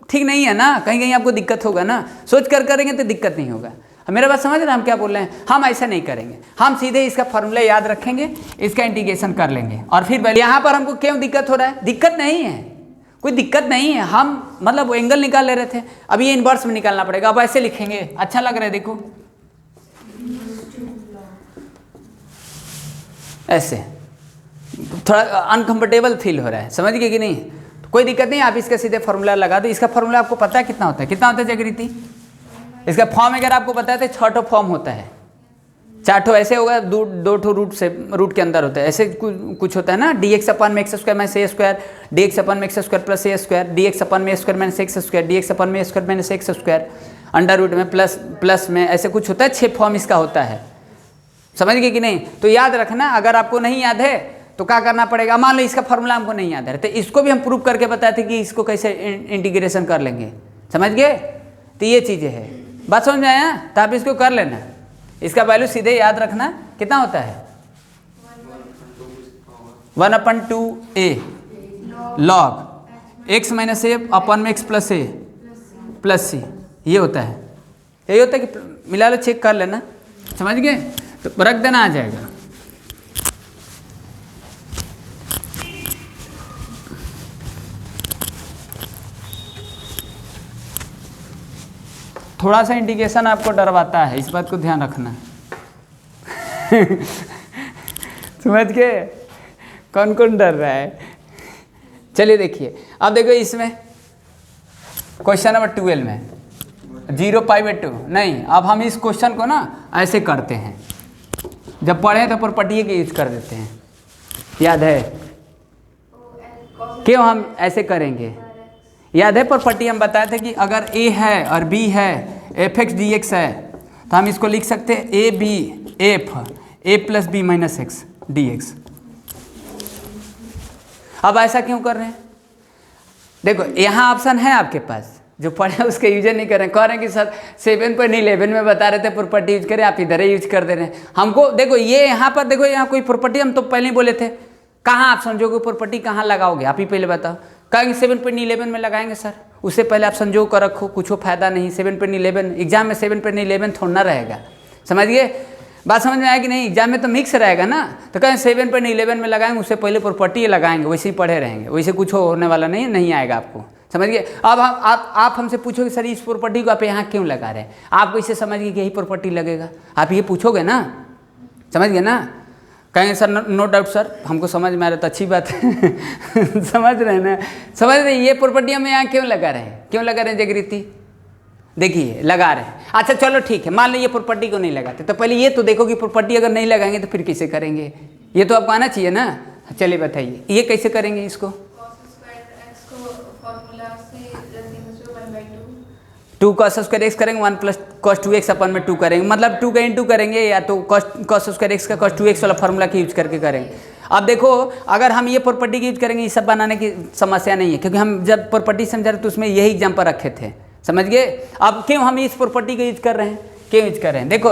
ठीक नहीं है ना, कहीं कहीं आपको दिक्कत होगा ना। सोच कर करेंगे तो दिक्कत नहीं होगा। मेरा बात समझ रहे हैं हम क्या बोल रहे हैं? हम ऐसा नहीं करेंगे, हम सीधे इसका फॉर्मूला याद रखेंगे, इसका इंटीग्रेशन कर लेंगे और फिर यहाँ पर हमको क्यों दिक्कत हो रहा है? दिक्कत नहीं है, कोई दिक्कत नहीं है, हम मतलब वो एंगल निकाल ले रहे थे, अब ये इन्वर्स में निकालना पड़ेगा। अब ऐसे लिखेंगे, अच्छा लग रहा है, देखो ऐसे थोड़ा अनकंफर्टेबल फील हो रहा है, समझ गए कि नहीं? तो कोई दिक्कत नहीं, आप इसका सीधे फॉर्मूला लगा दो। इसका फॉर्मूला आपको पता है कितना होता है? कितना होता है जागृति? इसका फॉर्म अगर आपको पता है तो 6 फॉर्म होता है, 4 ऐसे होगा, 2 रूट से रूट के अंदर होता है, ऐसे कुछ होता है ना। dx अपन में x square minus a square, dx अपन में x square plus a square, dx अपन में a square minus x square, dx अपन में a square minus x square, under root में प्लस में, ऐसे कुछ होता है। 6 फॉर्म इसका होता है, समझ गए कि नहीं? तो याद रखना, अगर आपको नहीं याद है तो क्या करना पड़ेगा? मान लो इसका फॉर्मूला हमको नहीं याद है तो इसको भी हम प्रूव करके बताए थे कि इसको कैसे इंटीग्रेशन कर लेंगे, समझ गए? तो ये चीज़ें है, बात समझ में आया? तो आप इसको कर लेना, इसका वैल्यू सीधे याद रखना कितना होता है? 1/2a log x माइनस ए अपन में x प्लस ए प्लस सी, ये होता है, यही होता है कि मिला लो, चेक कर लेना, समझ गए? तो रख देना, आ जाएगा। थोड़ा सा इंडिकेशन आपको डरवाता है, इस बात को ध्यान रखना। समझ के? कौन कौन डर रहा है? चलिए देखिए, अब देखो इसमें क्वेश्चन नंबर 12 में 0π/2 नहीं, अब हम इस क्वेश्चन को ना ऐसे करते हैं, जब पढ़े तो प्रॉपर्टी के यूज कर देते हैं, याद है? क्यों हम ऐसे करेंगे? याद है प्रॉपर्टी हम बताए थे कि अगर a है और b है, f(x) dx है, तो हम इसको लिख सकते हैं a b f a plus b minus x dx। अब ऐसा क्यों कर रहे हैं? देखो यहाँ ऑप्शन है आपके पास, जो पढ़े उसके यूज नहीं कर रहे हैं, कह रहे हैं कि सर 7.11 में बता रहे थे प्रॉपर्टी यूज करें, आप इधर ही यूज कर दे रहे हैं हमको। देखो ये यहाँ पर देखो, यहाँ कोई प्रॉपर्टी हम तो पहले ही बोले थे, कहाँ आप समझोगे प्रॉपर्टी, कहाँ लगाओगे? आप ही पहले बताओ। कहेंगे 7.11 में लगाएंगे सर, उससे पहले आप संजोग कर रखो, कुछ फायदा नहीं। 7.11 एग्जाम में 7.11 थोड़ा ना रहेगा, समझ गए? बात समझ में आया कि नहीं? एग्जाम में तो मिक्स रहेगा ना, तो कहें 7.11 में लगाएंगे, उससे पहले प्रॉपर्टी लगाएंगे, वैसे ही पढ़े रहेंगे, वैसे कुछ होने वाला नहीं आएगा आपको, समझ गए? अब हम आप हमसे पूछोगे सर इस प्रॉपर्टी को आप यहाँ क्यों लगा रहे हैं? आप इसे समझ गए कि यही प्रॉपर्टी लगेगा, आप ये पूछोगे ना, समझ गए ना? कहेंगे सर नो डाउट सर, हमको समझ में आ रहा है, तो अच्छी बात है। समझ रहे हैं ना? समझ रहे हैं? ये प्रॉपर्टी हम यहाँ क्यों लगा रहे हैं? क्यों लगा रहे हैं जागृति? देखिए लगा रहे हैं। अच्छा चलो ठीक है, मान लो ये प्रॉपर्टी को नहीं लगाते, तो पहले ये तो देखो कि प्रॉपर्टी अगर नहीं लगाएंगे तो फिर कैसे करेंगे? ये तो आपको आना चाहिए ना। चलिए बताइए ये कैसे करेंगे इसको? 2 cos स्क्वायर एक्स करेंगे, 1 प्लस cos 2x अपन में 2 करेंगे, मतलब 2 का इंटू करेंगे, या तो cos स्क्वायर एक्स का cos 2x वाला फार्मूला की यूज करके करेंगे। अब देखो अगर हम ये प्रॉपर्टी की यूज करेंगे, ये सब बनाने की समस्या नहीं है, क्योंकि हम जब प्रॉपर्टी समझा रहे तो उसमें यही एग्जाम्पल रखे थे, समझ गए? अब क्यों हम इस प्रॉपर्टी को यूज कर रहे हैं? क्यों यूज कर रहे हैं? देखो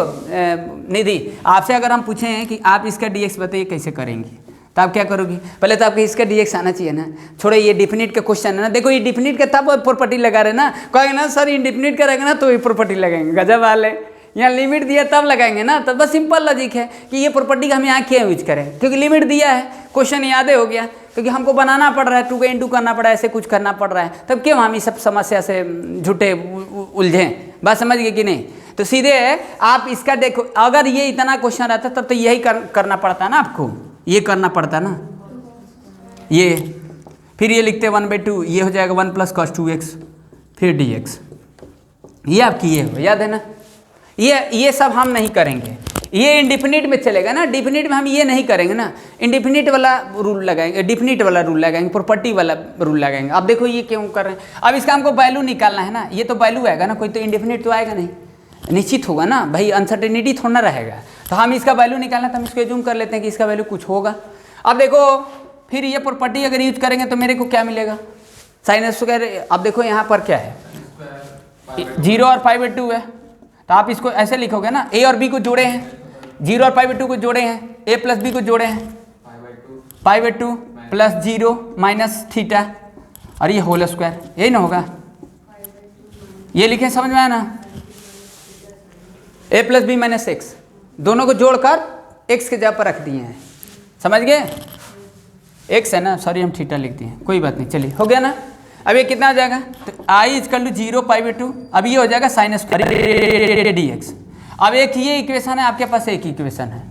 निधि, आपसे अगर हम पूछें कि आप इसका dx बताइए कैसे करेंगे, तो आप क्या करोगी? पहले तो आपको इसका dx आना चाहिए ना। छोड़े ये डिफिनिट का क्वेश्चन है ना, देखो ये डिफिनिट का तब प्रॉपर्टी लगा रहे ना, कहेंगे ना सर इनडिफिनिट का रहेगा ना तो ये प्रॉपर्टी लगाएंगे, गजब वाले, यहाँ लिमिट दिया तब लगाएंगे ना। तो बस सिंपल लॉजिक है कि ये प्रॉपर्टी का हम यहाँ क्यों यूज करें, क्योंकि लिमिट दिया है, क्वेश्चन याद हो गया, क्योंकि हमको बनाना पड़ रहा है, 2 का इंटू करना पड़ा है, ऐसे कुछ करना पड़ रहा है, तब क्यों हम इस सब समस्या से झूठे उलझें? बात समझ गए कि नहीं? तो सीधे आप इसका देखो, अगर ये इतना क्वेश्चन रहता तब तो यही करना पड़ता है ना आपको, ये करना पड़ता ना, ये फिर ये लिखते 1/2, ये हो जाएगा 1 + cos 2x फिर dx, ये आपकी ये हो, याद है ना। ये सब हम नहीं करेंगे, ये इंडिफिनिट में चलेगा ना, डिफिनिट में हम ये नहीं करेंगे ना, इंडिफिनिट वाला रूल लगाएंगे, डिफिनिट वाला रूल लगाएंगे, प्रॉपर्टी वाला रूल लगाएंगे। अब देखो ये क्यों कर रहे हैं, अब इसका हमको वैल्यू निकालना है ना, ये तो वैल्यू आएगा ना, कोई तो इंडिफिनिट तो आएगा नहीं, निश्चित होगा ना भाई, अनसर्टेनिटी थोड़ा ना रहेगा, तो हम इसका वैल्यू निकालना तो हम इसको एज्यूम कर लेते हैं कि इसका वैल्यू कुछ होगा। अब देखो फिर ये प्रॉपर्टी अगर यूज करेंगे तो मेरे को क्या मिलेगा, साइन स्क्वायर। अब देखो यहाँ पर क्या है, 0 और π/2 है, तो आप इसको ऐसे लिखोगे ना, a और b को जोड़े हैं, 0 और π/2 को जोड़े हैं, a + b को जोड़े हैं, π/2 + 0 - थीटा और ये होल स्क्वायर, यही ना होगा, ये लिखे, समझ में आया ना। a + b - x दोनों को जोड़कर x के जगह पर रख दिए हैं, समझ गए, x है ना, सॉरी हम थीटा लिख दिए, कोई बात नहीं, चलिए हो गया ना। अब ये कितना हो जाएगा, तो i = 0 π/2, अब ये हो जाएगा sin स्क्वायर dx। अब एक ये इक्वेशन है आपके पास, एक इक्वेशन है,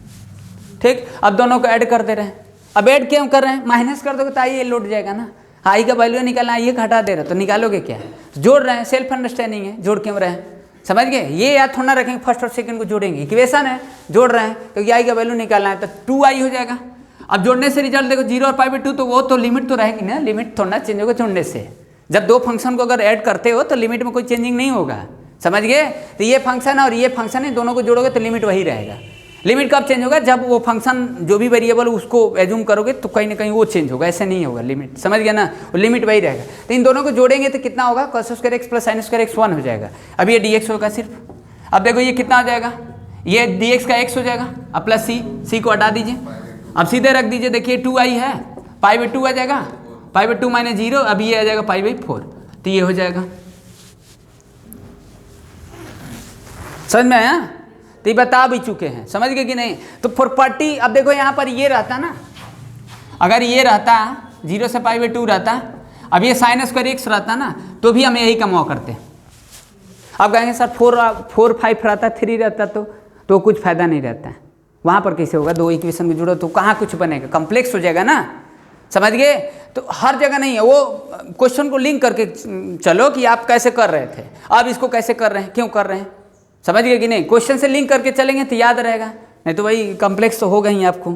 ठीक। अब दोनों को ऐड कर दे रहे हैं, अब ऐड क्यों कर रहे हैं, माइनस कर दोगे तो आई ये लौट जाएगा ना, आई का वैल्यू निकालना, आई का हटा दे रहे हो तो निकालोगे क्या, जोड़ रहे हैं, सेल्फ अंडरस्टैंडिंग है, जोड़ क्यों रहे हैं, समझ गए। ये याद थोड़ा रखेंगे, फर्स्ट और सेकंड को जोड़ेंगे, इक्वेशन है, जोड़ रहे हैं क्योंकि आई का वैल्यू निकालना है, तो 2i हो जाएगा। अब जोड़ने से रिजल्ट देखो 0 और π/2, तो वो तो लिमिट तो रहेगी ना, लिमिट थोड़ा चेंज होगा जोड़ने से। जब दो फंक्शन को अगर ऐड करते हो तो लिमिट में कोई चेंजिंग नहीं होगा, समझ गए। तो ये फंक्शन और ये फंक्शन है, दोनों को जोड़ोगे तो लिमिट वही रहेगा। लिमिट कब चेंज होगा, जब वो फंक्शन जो भी वेरिएबल उसको एज्यूम करोगे तो कहीं ना कहीं वो चेंज होगा, ऐसे नहीं होगा लिमिट, समझ गया ना, वो लिमिट वही रहेगा। तो इन दोनों को जोड़ेंगे तो कितना होगा, cos square x + sin square x 1 हो जाएगा। अब ये dx होगा सिर्फ। अब देखो ये कितना हो जाएगा, ये dx का x हो जाएगा, अब प्लस c को हटा दीजिए, अब सीधे रख दीजिए, देखिए 2i है, π/2 आ जाएगा, π/2 - 0, अब ये आ जाएगा π/4, तो ये हो जाएगा, समझ में आया। तो ये बता भी चुके हैं, समझ गए कि नहीं। तो प्रॉपर्टी, अब देखो यहाँ पर ये रहता ना, अगर ये रहता 0 से π/2 रहता, अब ये sin स्क्वायर x रहता ना, तो भी हम यही कमाओ करते। अब कहेंगे सर 4 5 रहता, 3 रहता तो कुछ फायदा नहीं रहता है, वहाँ पर कैसे होगा, दो इक्वेशन को जोड़ो तो कहाँ कुछ बनेगा, कम्प्लेक्स हो जाएगा ना, समझ गए। तो हर जगह नहीं है, वो क्वेश्चन को लिंक करके चलो कि आप कैसे कर रहे थे, अब इसको कैसे कर रहे हैं, क्यों कर रहे हैं, समझ गए कि नहीं। क्वेश्चन से लिंक करके चलेंगे तो याद रहेगा, नहीं तो भाई कम्प्लेक्स तो होगा ही आपको,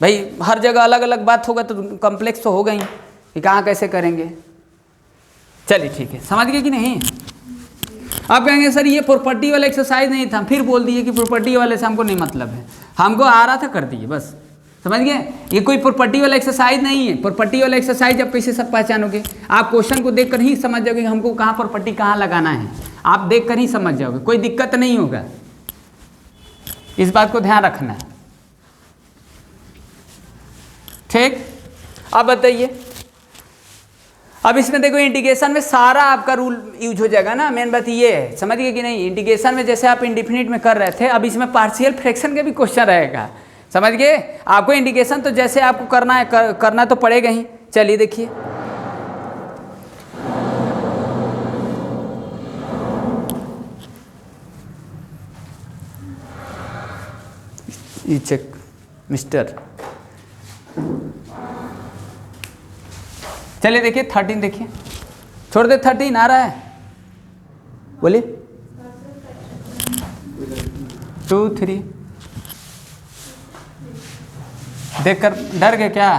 भाई हर जगह अलग अलग बात होगा तो कम्प्लेक्स तो होगा ही कि कहाँ कैसे करेंगे। चलिए ठीक है, समझ गए कि नहीं। आप कहेंगे सर ये प्रॉपर्टी वाला एक्सरसाइज नहीं था, फिर बोल दिए कि प्रॉपर्टी वाले से हमको नहीं मतलब है, हमको आ रहा था कर दिए बस, समझ गए। ये कोई प्रॉपर्टी वाला एक्सरसाइज नहीं है। प्रॉपर्टी वाला एक्सरसाइज आप कैसे सब पहचानोगे, आप क्वेश्चन को देखकर ही समझ जाओगे कि हमको कहाँ प्रॉपर्टी कहाँ लगाना है, आप देखकर ही समझ जाओगे, कोई दिक्कत नहीं होगा, इस बात को ध्यान रखना है, ठीक। अब बताइए, अब इसमें देखो इंटीग्रेशन में सारा आपका रूल यूज हो जाएगा ना, मेन बात ये है, समझ गए कि नहीं। इंटीग्रेशन में जैसे आप इंडिफिनिट में कर रहे थे, अब इसमें पार्शियल फ्रैक्शन के भी क्वेश्चन रहेगा, समझ गए। आपको इंटीग्रेशन तो जैसे आपको करना है करना तो पड़ेगा ही। चलिए देखिए, ये चेक मिस्टर, चलिए देखिए 13 देखिए, छोड़ दे 13 आ रहा है, बोलिए 2 3 देखकर डर गए क्या,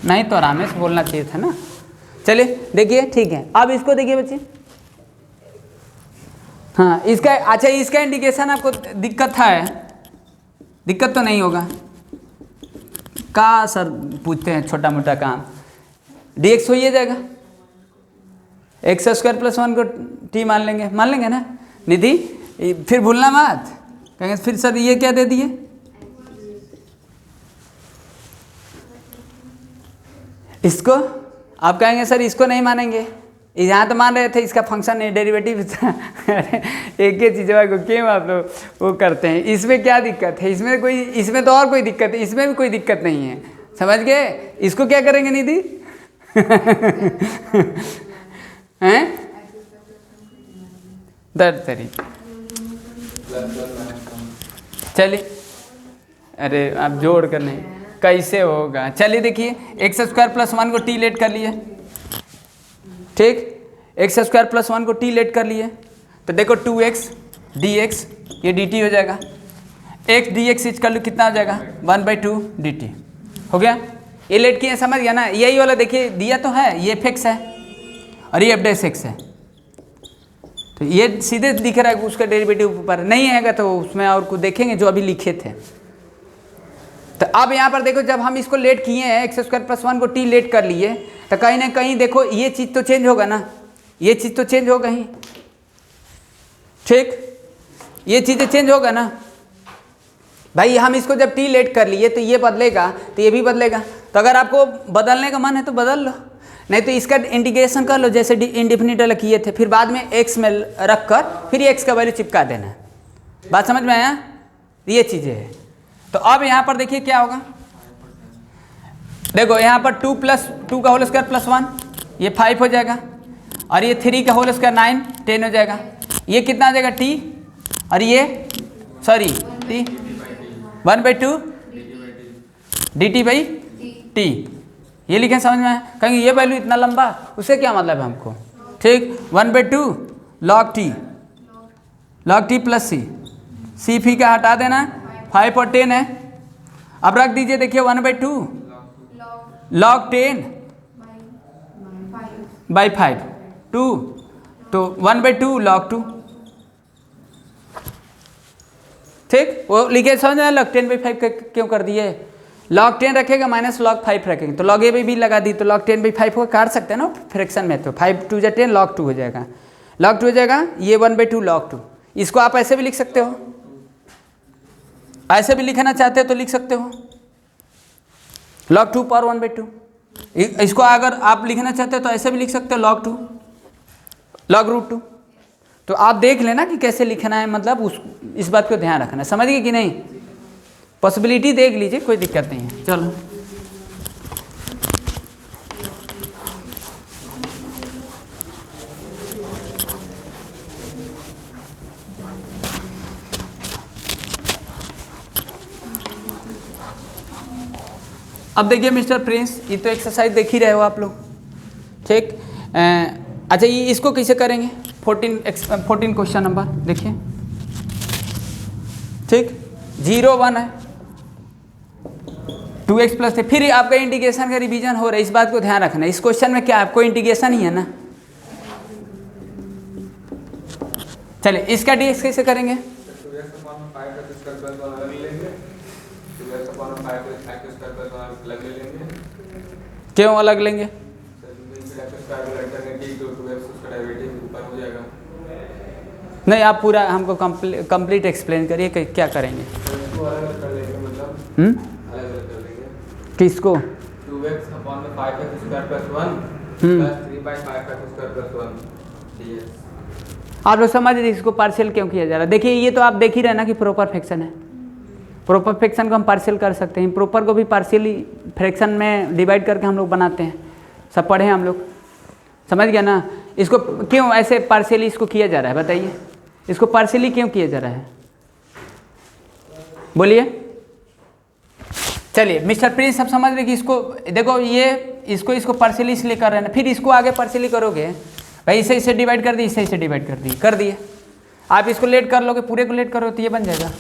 नहीं तो आराम से बोलना चाहिए था ना। चलिए देखिए, ठीक है। अब इसको देखिए बच्चे, हाँ इसका, अच्छा इसका इंडिकेशन आपको दिक्कत है, दिक्कत तो नहीं होगा का सर, पूछते हैं छोटा मोटा काम, dx हो ही जाएगा, x² + 1 को t मान लेंगे ना निधि, फिर भूलना मत, कहेंगे फिर सर ये क्या दे दिए, इसको आप कहेंगे सर इसको नहीं मानेंगे, यहाँ तो मान रहे थे इसका फंक्शन है, डेरिवेटिव एक ही चीज़ को क्यों आप लोग वो करते हैं, इसमें क्या दिक्कत है, इसमें तो और कोई दिक्कत है, इसमें भी कोई दिक्कत नहीं है, समझ गए। इसको क्या करेंगे निधि हैं, दर्द तरीके, चलिए अरे आप जोड़ कर नहीं, कैसे होगा? चलिए देखिए, एक्स स्क्वायर प्लस 1 को टी लेट कर लिए, ठीक, एक्स स्क्वायर प्लस 1 को टी लेट कर लिए, तो देखो 2x dx ये dt हो जाएगा, x dx इक्वल टू कितना हो जाएगा 1/2 dt हो गया। ये लेट किए, समझ गया ना? यही वाला देखिए दिया तो है, ये fx है और ये f डैश x है, तो ये सीधे दिख रहा है उसका डेरिवेटिव ऊपर नहीं है तो उसमें और कुछ देखेंगे जो अभी लिखे थे। तो अब यहाँ पर देखो, जब हम इसको लेट किए हैं एक्स स्क्वायर प्लस 1 को टी लेट कर लिए, तो कहीं ना कहीं देखो ये चीज़ तो चेंज होगा ना, ये चीज़ तो चेंज होगा ही, ठीक, ये चीज़ें चेंज होगा ना भाई। हम इसको जब टी लेट कर लिए तो ये बदलेगा, तो ये भी बदलेगा। तो अगर आपको बदलने का मन है तो बदल लो, नहीं तो इसका इंटीग्रेशन कर लो जैसे इंडिफिनिट वाला किए थे, फिर बाद में एक्स में रख कर फिर एक्स का वैल्यू चिपका देना। बात समझ में आया? ये चीज़ें है। तो अब यहाँ पर देखिए क्या होगा, देखो यहाँ पर 2 + 2 का होल स्क्वायर प्लस 1 ये 5 हो जाएगा, और ये 3 का होल स्क्वायर 9 10 हो जाएगा। ये कितना आ जाएगा t, और ये सॉरी t 1/2 dt/t, ये लिखें, समझ में आया? कहेंगे ये वैल्यू इतना लंबा, उससे क्या मतलब है हमको, ठीक, 1/2 log t प्लस c फी का हटा देना, 5 और 10 है। अब रख दीजिए, देखिए 1/2 log 10 by 5 2, तो 1/2 log 2, ठीक, वो लिखे, समझ में? log 10/5 क्यों कर दिए? log 10 रखेगा माइनस log 5 रखेंगे, तो log a भी लगा दी, तो log 10/5 को काट सकते हैं ना फ्रैक्शन में, तो 5 2 जा 10 log 2 हो जाएगा, log 2 हो जाएगा, ये 1/2 log 2। इसको आप ऐसे भी लिख सकते हो, ऐसे भी लिखना चाहते हो तो लिख सकते हो, log 2 पावर 1/2। इसको अगर आप लिखना चाहते हो तो ऐसे भी लिख सकते हो, log 2 log √2। तो आप देख लेना कि कैसे लिखना है, मतलब इस बात को ध्यान रखना है, समझ गए कि नहीं? पॉसिबिलिटी देख लीजिए, कोई दिक्कत नहीं है। चलो अब देखिए मिस्टर प्रिंस, ये तो एक्सरसाइज देख ही रहे हो आप लोग, ठीक। अच्छा, ये इसको कैसे करेंगे? 14 क्वेश्चन नंबर देखिए, ठीक, 0 1 है, 2x प्लस, फिर आपका इंटीग्रेशन का रिवीजन हो रहा है, इस बात को ध्यान रखना है। इस क्वेश्चन में क्या आपको इंटीग्रेशन ही है ना। चलिए इसका dx कैसे करेंगे? क्यों अलग लेंगे? नहीं, आप पूरा हमको कंप्लीट एक्सप्लेन करिए क्या करेंगे। किसको? 2x/5x² + 1 आप लोग समझ रहे इसको पार्शियल क्यों किया जा रहा है? देखिए ये तो आप देख ही रहे ना कि प्रॉपर फ्रैक्शन है, प्रॉपर फ्रैक्शन को हम पार्शियल कर सकते हैं, प्रॉपर को भी पार्शियली फ्रैक्शन में डिवाइड करके हम लोग बनाते हैं, सब पढ़े हैं हम लोग, समझ गया ना? इसको क्यों ऐसे पार्शियली इसको किया जा रहा है बताइए, इसको पार्शियली क्यों किया जा रहा है, बोलिए। चलिए मिस्टर प्रिंस सब समझ रहे कि इसको देखो, ये इसको पार्शियली इसलिए कर रहे हैं ना, फिर इसको आगे पार्शियली करोगे भाई, इसे डिवाइड कर दी, इसे डिवाइड कर दिए, आप इसको लेट कर लोगे, पूरे को लेट करो तो ये बन जाएगा,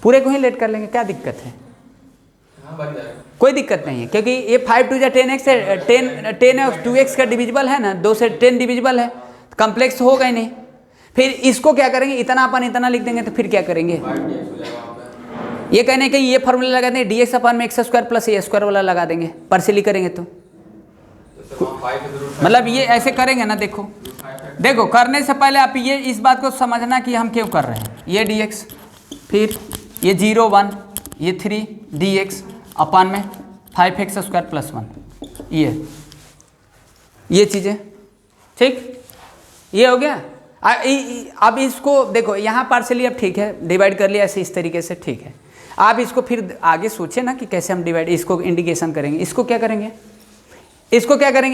पूरे को ही लेट कर लेंगे, क्या दिक्कत है? कोई दिक्कत नहीं है, क्योंकि ये 5 2 10x है, 10 है, 2x का डिविजिबल है ना, 2 से 10 डिविजिबल है, कम्प्लेक्स होगा ही नहीं। फिर इसको क्या करेंगे, इतना अपन इतना लिख देंगे, तो फिर क्या करेंगे, ये कहने कि ये फॉर्मूला लगा देंगे, dx/x² + a² वाला लगा देंगे, पार्शियली करेंगे तो मतलब ये ऐसे करेंगे ना। देखो करने से पहले आप ये इस बात को समझना कि हम क्यों कर रहे हैं। ये dx, फिर ये 0 1, ये 3 dx अपान में 5x² + 1, ये चीज़ें, ठीक, ये हो गया। अब इसको देखो, यहाँ पार्शियली अब ठीक है, डिवाइड कर लिया ऐसे इस तरीके से, ठीक है। आप इसको फिर आगे सोचे ना कि कैसे हम डिवाइड, इसको इंटीग्रेशन करेंगे, इसको क्या करेंगे,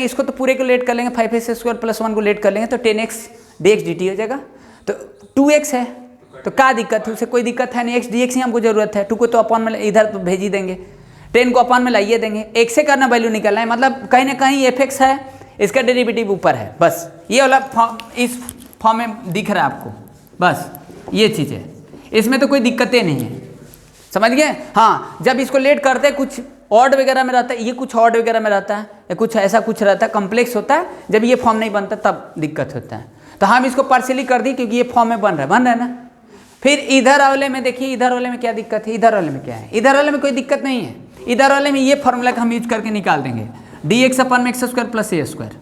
इसको तो पूरे को लेट कर लेंगे, 5x² + 1 को लेट कर लेंगे, तो 10x dx dt हो जाएगा, तो 2x है, तो क्या दिक्कत है, उसे कोई दिक्कत है नहीं, एक्स डी एक्स ही हमको जरूरत है, 2 को तो अपॉन में इधर तो भेज ही देंगे, 10 को अपॉन में लाइए देंगे, एक से करना वैल्यू निकलना है, मतलब कहीं ना कहीं एफ एक्स है, इसका डेरिवेटिव ऊपर है, बस ये वाला फॉर्म इस फॉर्म में दिख रहा है आपको, बस ये चीज़ है, इसमें तो कोई दिक्कतें नहीं है, समझ गए। हाँ, जब इसको लेट करते हैं कुछ ऑड वगैरह में रहता है, ये कुछ ऑड वगैरह में रहता है, या कुछ ऐसा कुछ रहता है, कम्प्लेक्स होता है, जब ये फॉर्म नहीं बनता तब दिक्कत होता है। तो हम इसको पार्शियली कर दी क्योंकि ये फॉर्म में बन रहा है ना। फिर इधर वाले में देखिए, इधर वाले में क्या दिक्कत है, इधर वाले में क्या है, इधर वाले में कोई दिक्कत नहीं है, इधर वाले में ये फॉर्मूला हम यूज करके निकाल देंगे, डी एक्स अपन में एक्स स्क्वायर प्लस ए स्क्वायर,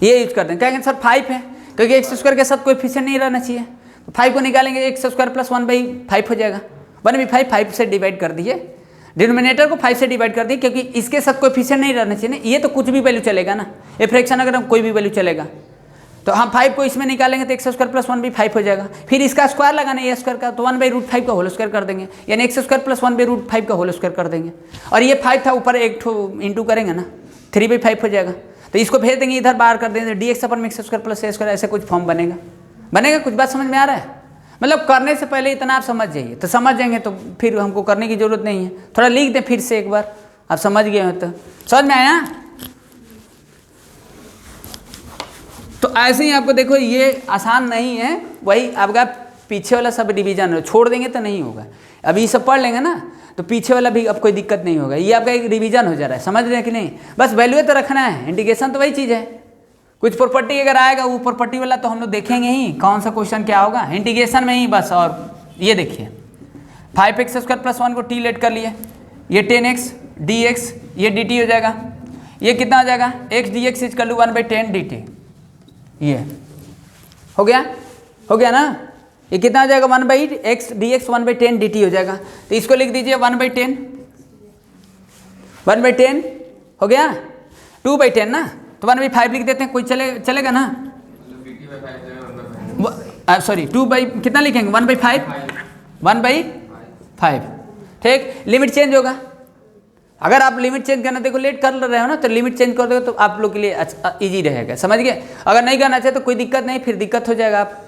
ये यूज कर देंगे। कहेंगे सर 5 है, क्योंकि एक्स स्क्वायर के साथ कोएफिशिएंट नहीं रहना चाहिए, तो 5 को निकालेंगे, एक्स स्क्वायर प्लस 1/5 हो जाएगा, 1/5 5 से डिवाइड कर दिए, डिनोमिनेटर को 5 से डिवाइड कर दिए, क्योंकि इसके साथ कोएफिशिएंट नहीं रहना चाहिए ना, ये तो कुछ भी वैल्यू चलेगा ना, ये फ्रैक्शन अगर कोई भी वैल्यू चलेगा, तो हम 5 को इसमें निकालेंगे तो एक्स स्क्वायर प्लस 1/5 हो जाएगा, फिर इसका स्क्वायर लगाना है ए स्क्वायर का, तो 1/√5 का होल स्क्वायर कर देंगे, यानी एक्स स्क्वायर प्लस 1/√5 का होल स्क्वायर कर देंगे, और ये 5 था ऊपर एक ठो इंटू करेंगे ना, 3/5 हो जाएगा, तो इसको भेज देंगे इधर, बाहर कर देंगे, डी एक्स अपन में एक्स स्क्वायर प्लस ए स्क्वायर, ऐसे कुछ फॉर्म बनेगा। कुछ बात समझ में आ रहा है, मतलब करने से पहले इतना आप समझ जाइए, तो समझ जाएंगे तो फिर हमको करने की जरूरत नहीं है, थोड़ा लिख दें फिर से एक बार, आप समझ गए हो तो समझ में आया। तो ऐसे ही आपको देखो, ये आसान नहीं है, वही आपका पीछे वाला सब डिवीजन है, छोड़ देंगे तो नहीं होगा, अभी ये सब पढ़ लेंगे ना तो पीछे वाला भी अब कोई दिक्कत नहीं होगा, ये आपका एक रिवीजन हो जा रहा है, समझ रहे हैं कि नहीं, बस वैल्यू तो रखना है, इंटीग्रेशन तो वही चीज़ है, कुछ प्रॉपर्टी अगर आएगा वो प्रॉपर्टी वाला तो हम लोग देखेंगे ही, कौन सा क्वेश्चन क्या होगा इंटीग्रेशन में ही बस। और ये देखिए 5x स्क्वायर प्लस 1 को टी लेट कर लिए, ये 10x dx, ये dt हो जाएगा, ये कितना हो जाएगा x dx equal to 1/10 dt, ये हो गया ना, ये कितना हो जाएगा 1/x dx 1/10 dt हो जाएगा, तो इसको लिख दीजिए 1/10 हो गया, 2/10 ना, तो 1/5 लिख देते हैं, कोई चलेगा ना, सॉरी 2 कितना लिखेंगे 1/5 ठीक, लिमिट चेंज होगा, अगर आप लिमिट चेंज करना देखो लेट कर रहे हो ना, तो लिमिट चेंज कर दो तो आप लोग के लिए इजी रहेगा, समझ गए। अगर नहीं करना चाहे तो कोई दिक्कत नहीं, फिर दिक्कत हो जाएगा, आप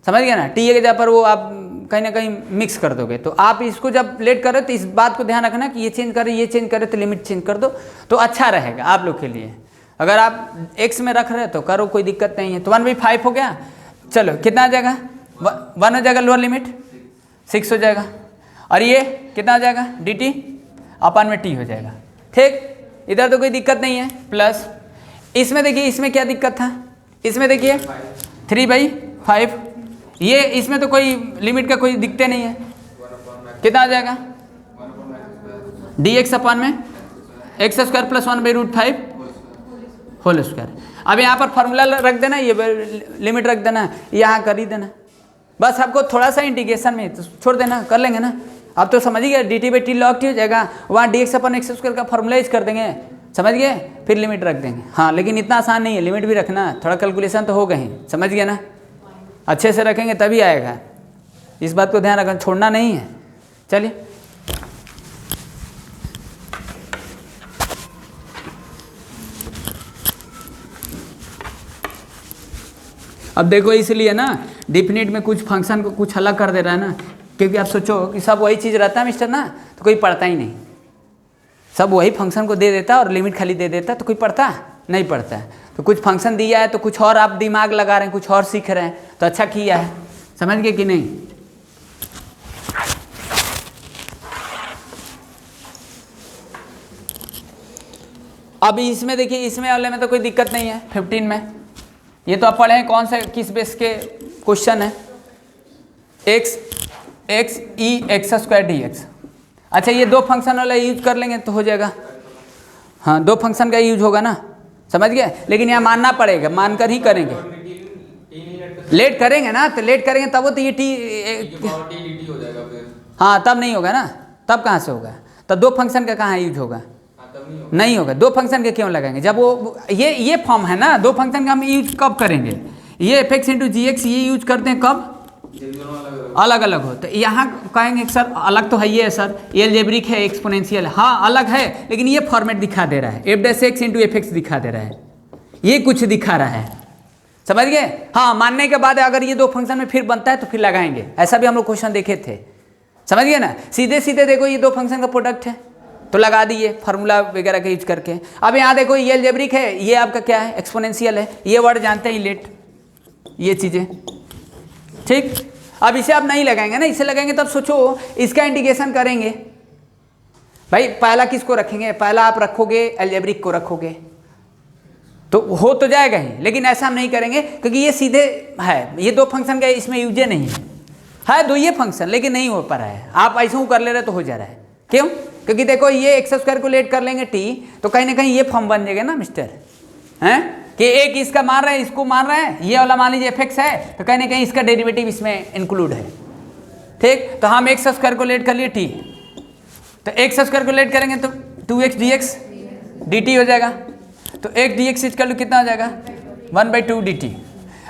समझ गए ना, टी ए के जगह पर वो आप कहीं ना कहीं मिक्स कर दोगे, तो आप इसको जब लेट करो तो इस बात को ध्यान रखना कि ये चेंज करे तो लिमिट चेंज कर दो तो अच्छा रहेगा आप लोग के लिए। अगर आप एक्स में रख रहे हो तो करो, कोई दिक्कत नहीं है। तो 1/5 हो गया, चलो कितना आ जाएगा 1 हो जाएगा, लोअर लिमिट 6 हो जाएगा, और ये कितना हो जाएगा dt अपन में t हो जाएगा, ठीक, इधर तो कोई दिक्कत नहीं है। प्लस इसमें देखिए, इसमें क्या दिक्कत था, इसमें देखिए 3/5, ये इसमें तो कोई लिमिट का कोई दिक्कत नहीं है, कितना आ जाएगा dx अपन में x square plus 1/√5 whole square. अब यहाँ पर फार्मूला रख देना, ये लिमिट रख देना, यहाँ कर ही देना, बस आपको थोड़ा सा इंटीग्रेशन में तो छोड़ देना, कर लेंगे ना, अब तो समझ गए dt/t log t हो जाएगा, वहाँ dx अपन एक्स स्क्वायर का फॉर्मूला यूज कर देंगे, समझ गए, फिर लिमिट रख देंगे। हाँ, लेकिन इतना आसान नहीं है, लिमिट भी रखना, थोड़ा कैलकुलेशन तो हो गए, समझ गए ना, अच्छे से रखेंगे तभी आएगा, इस बात को ध्यान रखना, छोड़ना नहीं है। चलिए अब देखो, इसलिए ना डिफिनिट में कुछ फंक्शन को कुछ अलग कर दे रहा है ना, क्योंकि आप सोचो कि सब वही चीज़ रहता है मिस्टर ना, तो कोई पढ़ता ही नहीं, सब वही फंक्शन को दे देता और लिमिट खाली दे देता, तो कोई पढ़ता नहीं पढ़ता है। तो कुछ फंक्शन दिया है तो कुछ और आप दिमाग लगा रहे हैं, कुछ और सीख रहे हैं, तो अच्छा किया है, समझ गए कि नहीं। अभी इसमें देखिए, इसमें वाले में तो कोई दिक्कत नहीं है, 15 में ये तो आप पढ़े हैं, कौन से किस बेस के क्वेश्चन है, x e x square dx। अच्छा, ये दो फंक्शन वाला यूज कर लेंगे तो हो जाएगा, हाँ 2 फंक्शन का यूज होगा ना, समझ गए, लेकिन यहाँ मानना पड़ेगा, मानकर ही करेंगे, लेट करेंगे ना, तो लेट करेंगे तब वो तो ये टी हो जाएगा फिर, हाँ तब नहीं होगा ना, तब कहाँ से होगा, तब 2 फंक्शन का कहाँ यूज होगा, नहीं होगा। 2 फंक्शन के क्यों लगाएंगे, जब वो ये फॉर्म है ना, 2 फंक्शन का हम यूज कब करेंगे, ये fx इंटू जी एक्स ये यूज करते हैं कब, अलग अलग हो, तो यहाँ कहेंगे सर अलग तो है ये है सर, ये अलजेब्रिक है, एक्सपोनेंशियल, हाँ अलग है, लेकिन ये फॉर्मेट दिखा दे रहा है, f' x into F x दिखा दे रहा है, ये कुछ दिखा रहा है, समझ गए। हाँ, मानने के बाद अगर ये दो फंक्शन में फिर बनता है तो फिर लगाएंगे, ऐसा भी हम लोग क्वेश्चन देखे थे। समझ गए ना। सीधे सीधे देखो ये दो फंक्शन का प्रोडक्ट है तो लगा दिए फार्मूला वगैरह का यूज करके। अब यहाँ देखो ये अलजेब्रिक है, ये आपका क्या है, एक्सपोनेंशियल है, ये वर्ड जानते हैं इलेट, ये चीज़ें ठीक। अब इसे आप नहीं लगाएंगे ना, इसे लगाएंगे तब सोचो इसका इंटीग्रेशन करेंगे। भाई पहला किसको रखेंगे, पहला आप रखोगे अलजेब्रिक को रखोगे तो हो तो जाएगा ही, लेकिन ऐसा हम नहीं करेंगे क्योंकि ये सीधे है, ये दो फंक्शन का इसमें यूजे नहीं है दो ये फंक्शन, लेकिन नहीं हो पा रहा है। आप ऐसे ही कर ले रहे तो हो जा रहा है, क्यों? क्योंकि देखो ये एक्स स्क्वायर को लेट कर लेंगे टी तो कहीं ना कहीं ये फॉर्म बन जाएगा ना मिस्टर, हैं कि एक इसका मान रहा है इसको मान रहा है, ये वाला मान लीजिए एफ एक्स है तो कहीं ना कहीं इसका डेरिवेटिव इसमें इंक्लूड है, ठीक। तो हम एक्स स्क्वायर को लेट कर लिए टी, तो एक्स स्क्वायर को लेट करेंगे तो 2x dx dt हो जाएगा, तो x dx इक्वल टू कितना हो जाएगा 1/2 dt।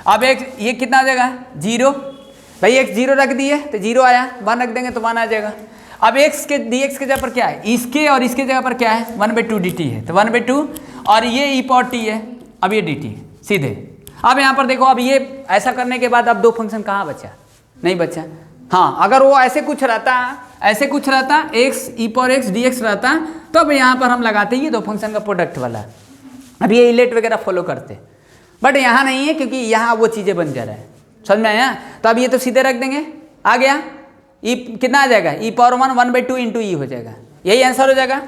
अब एक ये कितना हो जाएगा 0, भाई x 0 रख दिए तो 0 आया, 1 रख देंगे तो 1 आ जाएगा। अब x के dx के जगह पर क्या है, इसके और इसके जगह पर क्या है 1/2 dt है, तो 1/2 और ये e पावर t है, अब ये dt सीधे। अब यहाँ पर देखो, अब ये ऐसा करने के बाद अब दो फंक्शन कहाँ बचा, नहीं बचा। हाँ, अगर वो ऐसे कुछ रहता x e power x dx रहता तो अब यहाँ पर हम लगाते ये दो फंक्शन का प्रोडक्ट वाला, अब ये इलेट वगैरह फॉलो करते, बट यहाँ नहीं है क्योंकि यहाँ वो चीज़ें बन जा रहा है, समझ में आया। तो अब ये तो सीधे रख देंगे, आ गया ई कितना आ जाएगा e पावर 1/2 इंटू ई हो जाएगा, यही आंसर हो जाएगा।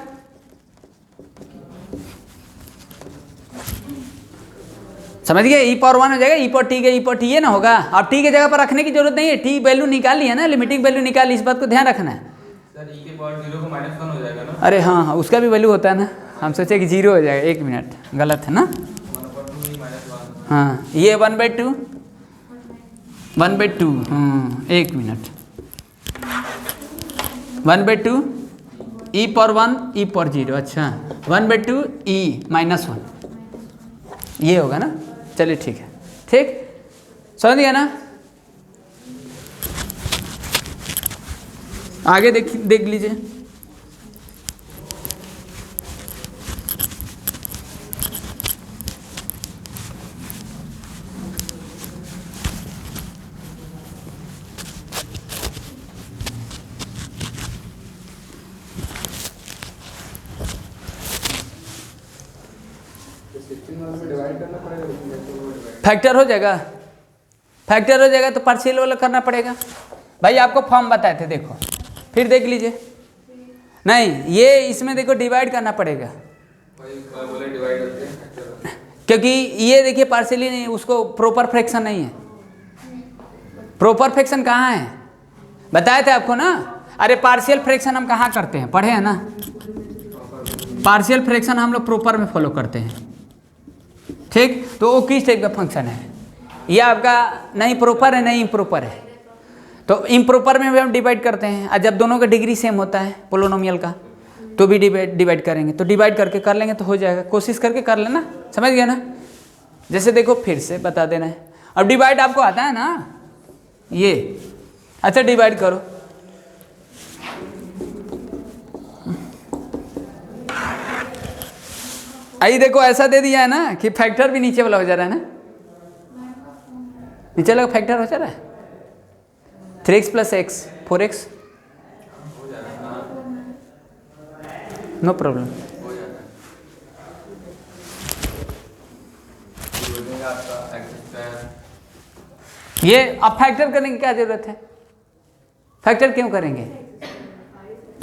समझ गए, e पावर 1 हो जाएगा, e पावर t के e पावर t ये ना होगा। अब t के जगह पर रखने की जरूरत नहीं है, t वैल्यू निकाल लिया ना, लिमिटिंग वैल्यू निकाल ली, इस बात को ध्यान रखना है। सर e के पावर 0 को -1 हो जाएगा ना। अरे हाँ, उसका भी वैल्यू होता है ना, हम सोचे कि 0 हो जाएगा, 1 मिनट गलत है ना। 1/2 हाँ, ये 1/2 हाँ 1 minute 1/2 e power 1 e power 0, अच्छा 1/2 e -1 ये होगा ना। चलिए ठीक है, ठीक समझ गया ना। आगे देख लीजिए। फैक्टर हो जाएगा, फैक्टर हो जाएगा तो पार्शियल वाला करना पड़ेगा। भाई आपको फॉर्म बताए थे, देखो फिर देख लीजिए। नहीं, ये इसमें देखो डिवाइड करना पड़ेगा, क्योंकि ये देखिए पार्शियली नहीं, उसको प्रॉपर फ्रैक्शन नहीं है। प्रॉपर फ्रैक्शन कहाँ है, बताए थे आपको ना। अरे पार्शियल फ्रैक्शन हम कहाँ करते हैं, पढ़े हैं ना। पार्शियल फ्रैक्शन हम लोग प्रॉपर में फॉलो करते हैं, ठीक। तो वो किस टाइप का फंक्शन है, ये आपका नहीं प्रॉपर है नहीं इम्प्रॉपर है। तो इम्प्रॉपर में भी हम डिवाइड करते हैं, और जब दोनों का डिग्री सेम होता है पोलिनोमियल का तो भी डिवाइड करेंगे, तो डिवाइड करके कर लेंगे तो हो जाएगा। कोशिश करके कर लेना, समझ गया ना। जैसे देखो फिर से बता देना है, अब डिवाइड आपको आता है ना ये, अच्छा डिवाइड करो। आई देखो ऐसा दे दिया है ना कि फैक्टर भी नीचे वाला हो जा रहा है ना, नीचे वाला फैक्टर हो जा रहा है 3x + x 4x, no problem. ये अब फैक्टर करने की क्या जरूरत है, फैक्टर क्यों करेंगे,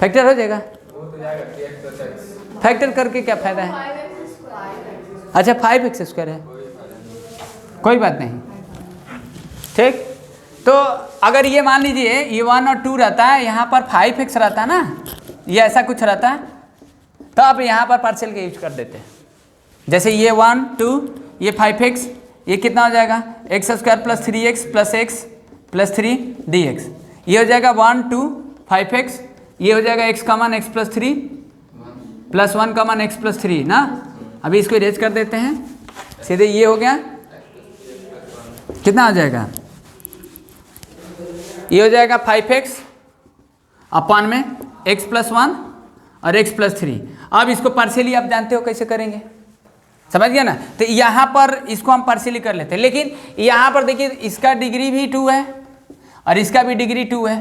फैक्टर हो जाएगा। फैक्टर करके क्या फायदा है, अच्छा 5x² है, कोई बात नहीं, ठीक। तो अगर ये मान लीजिए ये 1 और 2 रहता है, यहाँ पर 5x रहता है ना, ये ऐसा कुछ रहता है, तो आप यहाँ पर पार्शियल का यूज कर देते हैं। जैसे ये 1 2 ये 5x, ये कितना हो जाएगा x² + 3x + x + 3 dx, ये हो जाएगा 1 2 5x, ये हो जाएगा x का मान x + 3 + 1 का मान x + 3 ना। अभी इसको इरेज कर देते हैं, सीधे ये हो गया, कितना हो जाएगा, ये हो जाएगा 5x अपान में x + 1 और x + 3। अब इसको पार्शियली आप जानते हो कैसे करेंगे, समझ गया ना। तो यहाँ पर इसको हम पार्शियली कर लेते हैं, लेकिन यहाँ पर देखिए इसका डिग्री भी 2 है और इसका भी डिग्री 2 है,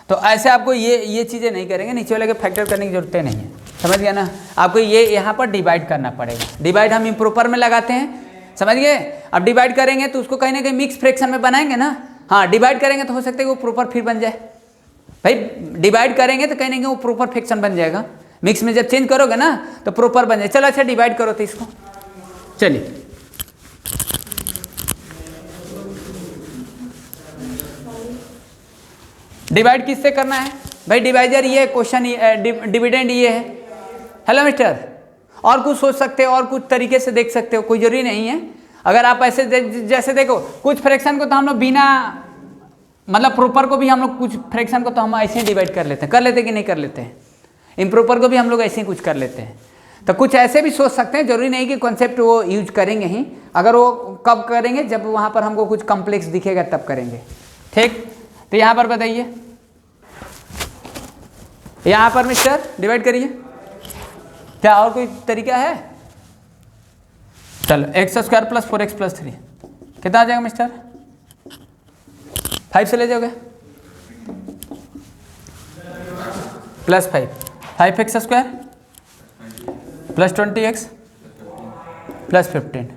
तो ऐसे आपको ये चीज़ें नहीं करेंगे, नीचे वाले के फैक्टर करने की जरूरत नहीं है। समझ गया ना, आपको ये यहाँ पर डिवाइड करना पड़ेगा। डिवाइड हम इम्प्रॉपर में लगाते हैं, समझ गए। अब डिवाइड करेंगे तो उसको कहीं ना कहीं मिक्स फ्रैक्शन में बनाएंगे ना। हाँ, डिवाइड करेंगे तो हो सकता है कि वो प्रॉपर फिर बन जाए। भाई डिवाइड करेंगे तो कहीं ना कहीं वो प्रॉपर फ्रैक्शन बन जाएगा, मिक्स में जब चेंज करोगे ना तो प्रॉपर बन जाए। चलो अच्छा डिवाइड करो तो इसको, चलिए डिवाइड किससे करना है भाई? डिवाइजर ये क्वेश्चन, डिविडेंड ये है। हेलो मिस्टर, और कुछ सोच सकते हो और कुछ तरीके से देख सकते हो, कोई जरूरी नहीं है। अगर आप ऐसे जैसे देखो, कुछ फ्रैक्शन को तो हम लोग बिना मतलब प्रॉपर को भी हम लोग, कुछ फ्रैक्शन को तो हम ऐसे ही डिवाइड कर लेते हैं कि नहीं कर लेते हैं। इम्प्रॉपर को भी हम लोग ऐसे ही कुछ कर लेते हैं। तो कुछ ऐसे भी सोच सकते हैं, जरूरी नहीं कि कॉन्सेप्ट वो यूज करेंगे ही। अगर वो कब करेंगे, जब वहाँ पर हमको कुछ कॉम्प्लेक्स दिखेगा तब करेंगे, ठीक। तो यहाँ पर बताइए, यहाँ पर मिस्टर डिवाइड करिए, क्या और कोई तरीका है? चलो x² + 4x + 3 कितना आ जाएगा मिस्टर? 5 से ले जाओगे +5, 5x² + 20x + 15,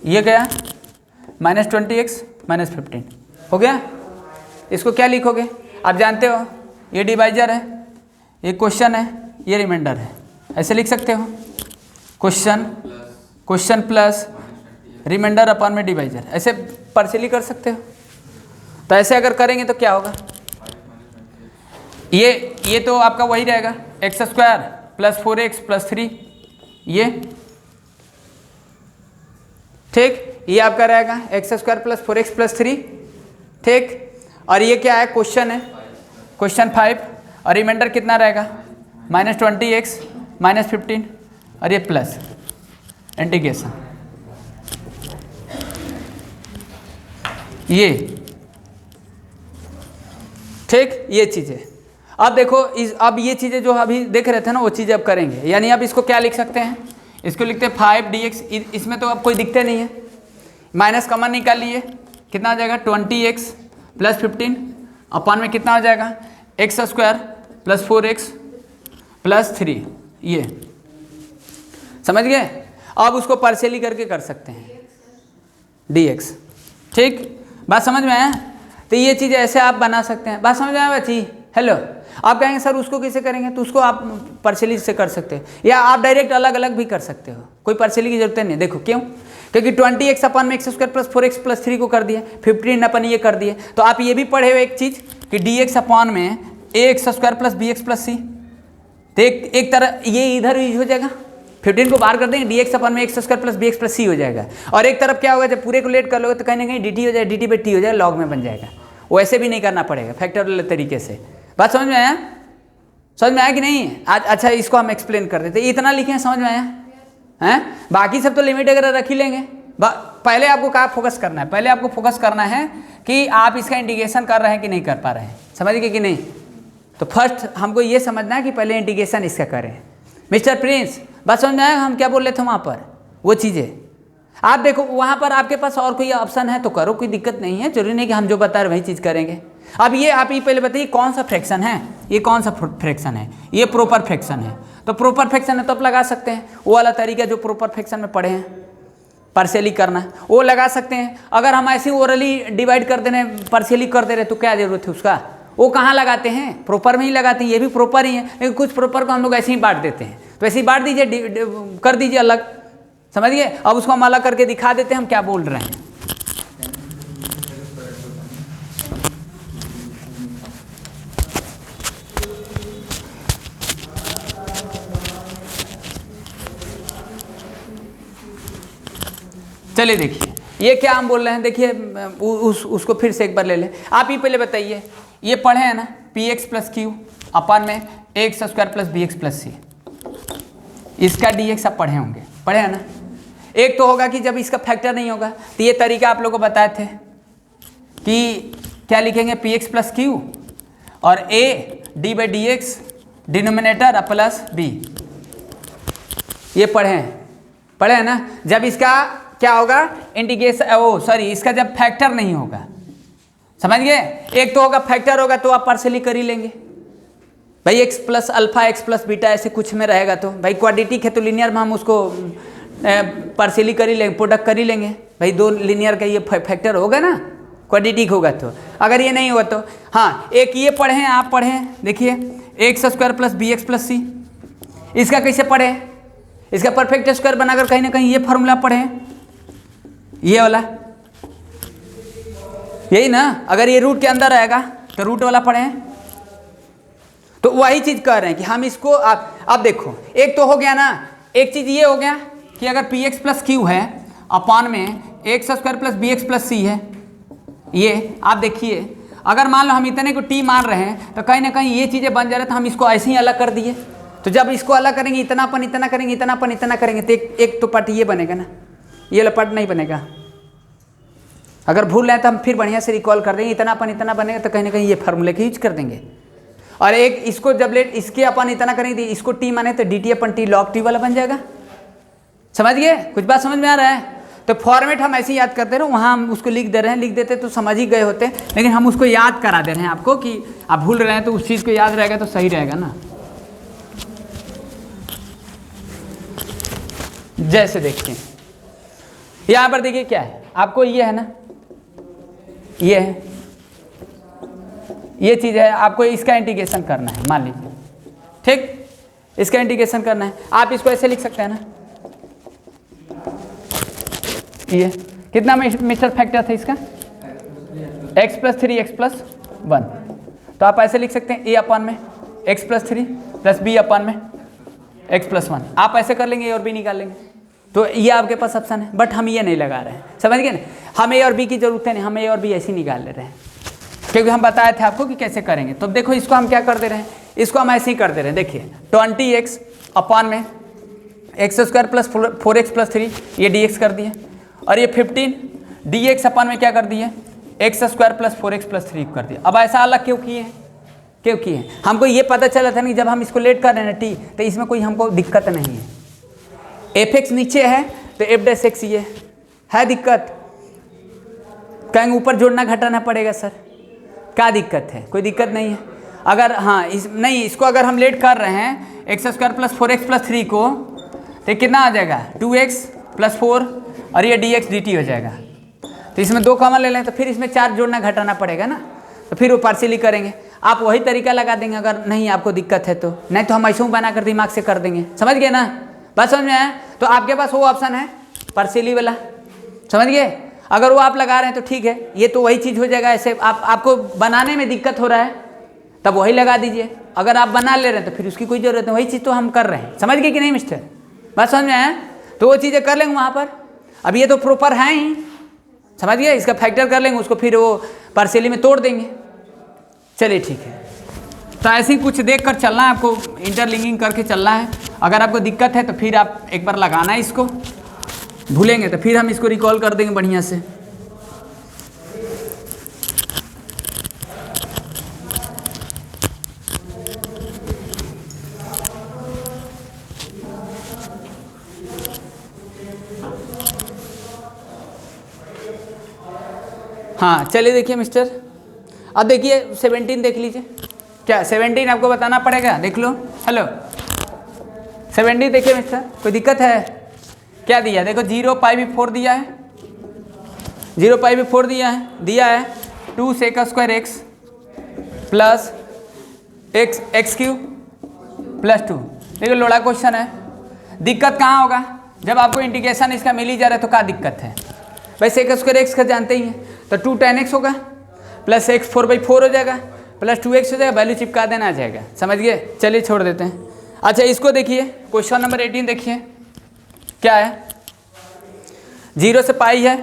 ये गया -20x - 15 हो गया। इसको क्या लिखोगे? आप जानते हो ये डिवाइजर है, ये क्वेश्चन है, ये रिमाइंडर है, ऐसे लिख सकते हो। क्वेश्चन प्लस रिमाइंडर अपन में डिवाइजर, ऐसे पार्शियली कर सकते हो। तो ऐसे अगर करेंगे तो क्या होगा? ये तो आपका वही रहेगा, x² + 4x + 3, ये ठीक, ये आपका रहेगा x² + 4x + 3, ठीक। और ये क्या है? क्वेश्चन है, क्वेश्चन 5, और रिमाइंडर कितना रहेगा? -20x - 15, और ये प्लस इंटीग्रेशन, ये ठीक, ये चीज़ें। अब देखो अब ये चीज़ें जो अभी देख रहे थे ना, वो चीज़ें अब करेंगे। यानी अब इसको क्या लिख सकते हैं? इसको लिखते हैं 5dx, इसमें तो अब कोई दिखते नहीं है, माइनस कॉमन निकाल लिए, कितना आ जाएगा? 20x + 15 अपन में कितना आ जाएगा? x² + 4x + 3, ये समझ गए। अब उसको पार्शियली करके कर सकते हैं dx, ठीक, बात समझ में आया? तो ये चीज़ ऐसे आप बना सकते हैं, बात समझ में आया बच्ची? हेलो, आप कहेंगे सर उसको कैसे करेंगे, तो उसको आप पार्शियली से कर सकते हो, या आप डायरेक्ट अलग अलग भी कर सकते हो, कोई पार्शियली की जरूरत नहीं। देखो क्यों? क्योंकि 20x अपन में x² + 4x + 3 को कर दिए, 15 अपन ये कर दिए। तो आप ये भी पढ़े हुए एक चीज़ कि dx अपन में ax² + bx + c, तो एक तरह ये इधर यूज हो जाएगा, 15 को बाहर कर देंगे, dx अपन में x² + bx + c हो जाएगा। और एक तरफ क्या होगा, जब पूरे को लेट कर लोगे तो कहीं ना कहीं dt हो जाए, dt/t हो जाए, लॉग में बन जाएगा। वैसे भी नहीं करना पड़ेगा, फैक्टोरियल तरीके से। बात समझ में आया? समझ में आया कि नहीं? आज अच्छा इसको हम एक्सप्लेन कर देते, इतना लिखे हैं, समझ में आया हैं? बाकी सब तो लिमिट वगैरह रख ही लेंगे। पहले आपको क्या फोकस करना है? पहले आपको फोकस करना है कि आप इसका इंटीग्रेशन कर रहे हैं कि नहीं कर पा रहे हैं, समझ गए कि नहीं? तो फर्स्ट हमको ये समझना है कि पहले इंटीग्रेशन इसका करें। मिस्टर प्रिंस, बात समझ में आया हम क्या बोल रहे थे वहाँ पर? वो चीज़ें आप देखो, वहाँ पर आपके पास और कोई ऑप्शन है तो करो, कोई दिक्कत नहीं है, जरूरी नहीं कि हम जो बता रहे वही चीज़ करेंगे। अब ये आप ही पहले बताइए कौन सा फ्रैक्शन है, ये कौन सा फ्रैक्शन है? ये प्रॉपर फ्रैक्शन है। तो प्रॉपर फ्रैक्शन है तो आप लगा सकते हैं, वो वाला तरीका जो प्रॉपर फ्रैक्शन में पढ़े हैं, पार्शियली करना है, वो लगा सकते हैं। अगर हम ऐसे ओरली डिवाइड कर दे रहे, पार्शियली कर दे रहे, तो क्या जरूरत है उसका? वो कहाँ लगाते हैं? प्रॉपर में ही लगाते हैं, ये भी प्रॉपर ही है, लेकिन कुछ प्रॉपर को हम लोग ऐसे ही बांट देते हैं। तो ऐसे ही बांट दीजिए, कर दीजिए अलग, समझ गए? अब उसको हम अलग करके दिखा देते हैं हम क्या बोल रहे हैं। चलिए देखिए, ये क्या हम बोल रहे हैं, देखिए उसको फिर से एक बार ले लें। आप ही पहले बताइए, ये पढ़े हैं ना, px + q अपन में ax² + bx + c, इसका dx आप पढ़े होंगे, पढ़े हैं ना? एक तो होगा कि जब इसका फैक्टर नहीं होगा, तो ये तरीका आप लोगों को बताए थे कि क्या लिखेंगे, px + q और a d/dx डिनोमिनेटर + b, ये पढ़े हैं पढ़े है ना। जब इसका क्या होगा इंटीग्रेशन, ओ सॉरी, इसका जब फैक्टर नहीं होगा, समझ गए। एक तो होगा फैक्टर होगा तो आप पार्शियली कर ही लेंगे भाई, x plus alpha x plus beta ऐसे कुछ में रहेगा तो भाई क्वाड्रेटिक है तो लिनियर में हम उसको पार्शियली कर ही लेंगे, प्रोडक्ट कर ही लेंगे भाई, दो लिनियर का ये फैक्टर होगा ना, क्वाड्रेटिक होगा तो। अगर ये नहीं हुआ तो हाँ, एक ये पढ़ें आप पढ़ें, देखिए x square plus B x plus C, इसका कैसे पढ़े, इसका परफेक्ट स्क्वायर बनाकर कहीं ना कहीं ये फॉर्मूला पढ़ें, ये वाला, यही ना। अगर ये रूट के अंदर आएगा तो रूट वाला पढ़ें। तो वही चीज कह रहे हैं कि हम इसको आप देखो, एक तो हो गया ना, एक चीज ये हो गया कि अगर पी एक्स प्लस क्यू है अपान में x square plus B x plus C है, ये आप देखिए अगर मान लो हम इतने को टी मान रहे हैं तो कहीं ना कहीं ये चीज़ें बन जा रहे, तो हम इसको ऐसे ही अलग कर दिए। तो जब इसको अलग करेंगे, इतना अपन इतना करेंगे, इतना अपन इतना करेंगे, तो एक तो पार्ट ये बनेगा ना, ये वाला पार्ट नहीं बनेगा। अगर भूल रहे हैं तो हम फिर बढ़िया से रिकॉल कर देंगे, इतना अपन इतना बनेगा तो कहीं ना कहीं ये फार्मूले का यूज कर देंगे। और एक इसको जब लेट इसके अपन इतना करेंगे, इसको टी माने तो डी टी अपन टी लॉग टी वाला बन जाएगा। समझ गए, कुछ बात समझ में आ रहा है। तो फॉर्मेट हम ऐसे ही याद करते रहो, वहाँ हम उसको लिख दे रहे हैं, लिख देते तो समझ ही गए होते, लेकिन हम उसको याद करा दे रहे हैं आपको कि आप भूल रहे हैं तो उस चीज़ को याद रहेगा तो सही रहेगा ना। जैसे देखिए यहाँ पर देखिए क्या है, आपको ये है ना, ये है, ये चीज़ है, आपको इसका इंटीग्रेशन करना है, मान लीजिए, ठीक, इसका इंटीग्रेशन करना है। आप इसको ऐसे लिख सकते हैं ना, ये कितना मिस्टर फैक्टर था इसका, x प्लस 3 एक्स प्लस 1, तो आप ऐसे लिख सकते हैं a अपान में x प्लस 3 प्लस b अपान में x प्लस 1, आप ऐसे कर लेंगे, a और b निकाल लेंगे। तो ये आपके पास ऑप्शन है, बट हम ये नहीं लगा रहे हैं, समझ गए ना। हम a और b की जरूरत है नहीं, हम a और b ऐसे ही निकाल ले रहे हैं, क्योंकि हम बताए थे आपको कि कैसे करेंगे। तो देखो इसको हम क्या कर दे रहे हैं, इसको हम ऐसे ही कर दे रहे हैं। देखिए 20x अपान में x square plus 4x plus 3, ये dx कर दिए, और ये 15 dx अपान में क्या कर दिए, x square plus 4x plus 3 कर दिया। अब ऐसा अलग क्यों किए, क्यों किए, हमको ये पता चला था ना जब हम इसको लेट कर रहे हैं टी, तो इसमें कोई हमको दिक्कत नहीं है। एफ नीचे है तो एफ डैश एक्स ये है दिक्कत, कहेंगे ऊपर जोड़ना घटाना पड़ेगा सर, क्या दिक्कत है, कोई दिक्कत नहीं है। अगर हाँ नहीं, इसको अगर हम लेट कर रहे हैं x square plus 4x plus 3 को, तो कितना आ जाएगा 2x प्लस 4, और ये dx dt हो जाएगा। तो इसमें 2 कॉमन ले लें तो फिर इसमें 4 जोड़ना घटाना पड़ेगा ना, तो फिर वो पार्शियली करेंगे। आप वही तरीका लगा देंगे अगर नहीं आपको दिक्कत है तो, नहीं तो हम ऐसे बना कर दिमाग से कर देंगे, समझ गए ना, बात समझ में आया। तो आपके पास वो ऑप्शन है पार्शियली वाला, समझ गए। अगर वो आप लगा रहे हैं तो ठीक है, ये तो वही चीज़ हो जाएगा। ऐसे आपको बनाने में दिक्कत हो रहा है तब वही लगा दीजिए, अगर आप बना ले रहे हैं तो फिर उसकी कोई ज़रूरत नहीं, वही चीज़ तो हम कर रहे हैं, समझ गए कि नहीं मिस्टर, बात समझ में आया। तो वो चीज़ें कर लेंगे वहाँ पर, अब ये तो प्रॉपर है ही, समझ गए, इसका फैक्टर कर लेंगे, उसको फिर वो पार्शियली में तोड़ देंगे। चलिए ठीक है, तो ऐसे ही कुछ देख कर चलना है आपको, इंटरलिंकिंग करके चलना है। अगर आपको दिक्कत है तो फिर आप एक बार लगाना है इसको, भूलेंगे तो फिर हम इसको रिकॉल कर देंगे बढ़िया से। हाँ चलिए देखिए मिस्टर, अब देखिए 17 देख लीजिए, क्या 17 आपको बताना पड़ेगा, देख लो। हेलो 17 देखिए मिस्टर, कोई दिक्कत है, क्या दिया, देखो 0 पाई भी 4 दिया है, 0 पाई भी 4 दिया है 2 sec square x plus x Q plus 2। देखो लोड़ा क्वेश्चन है, दिक्कत कहाँ होगा, जब आपको इंटीग्रेशन इसका मिल ही जा रहा है तो क्या दिक्कत है भाई। सेक स्क्वायर एक्स का जानते ही हैं, तो 2 tan x होगा प्लस x 4/4 हो जाएगा प्लस 2x हो जाएगा, वैल्यू चिपका देना आ जाएगा, समझ गए। चलिए छोड़ देते हैं। अच्छा इसको देखिए, क्वेश्चन नंबर 18 देखिए क्या है, 0 से पाई है,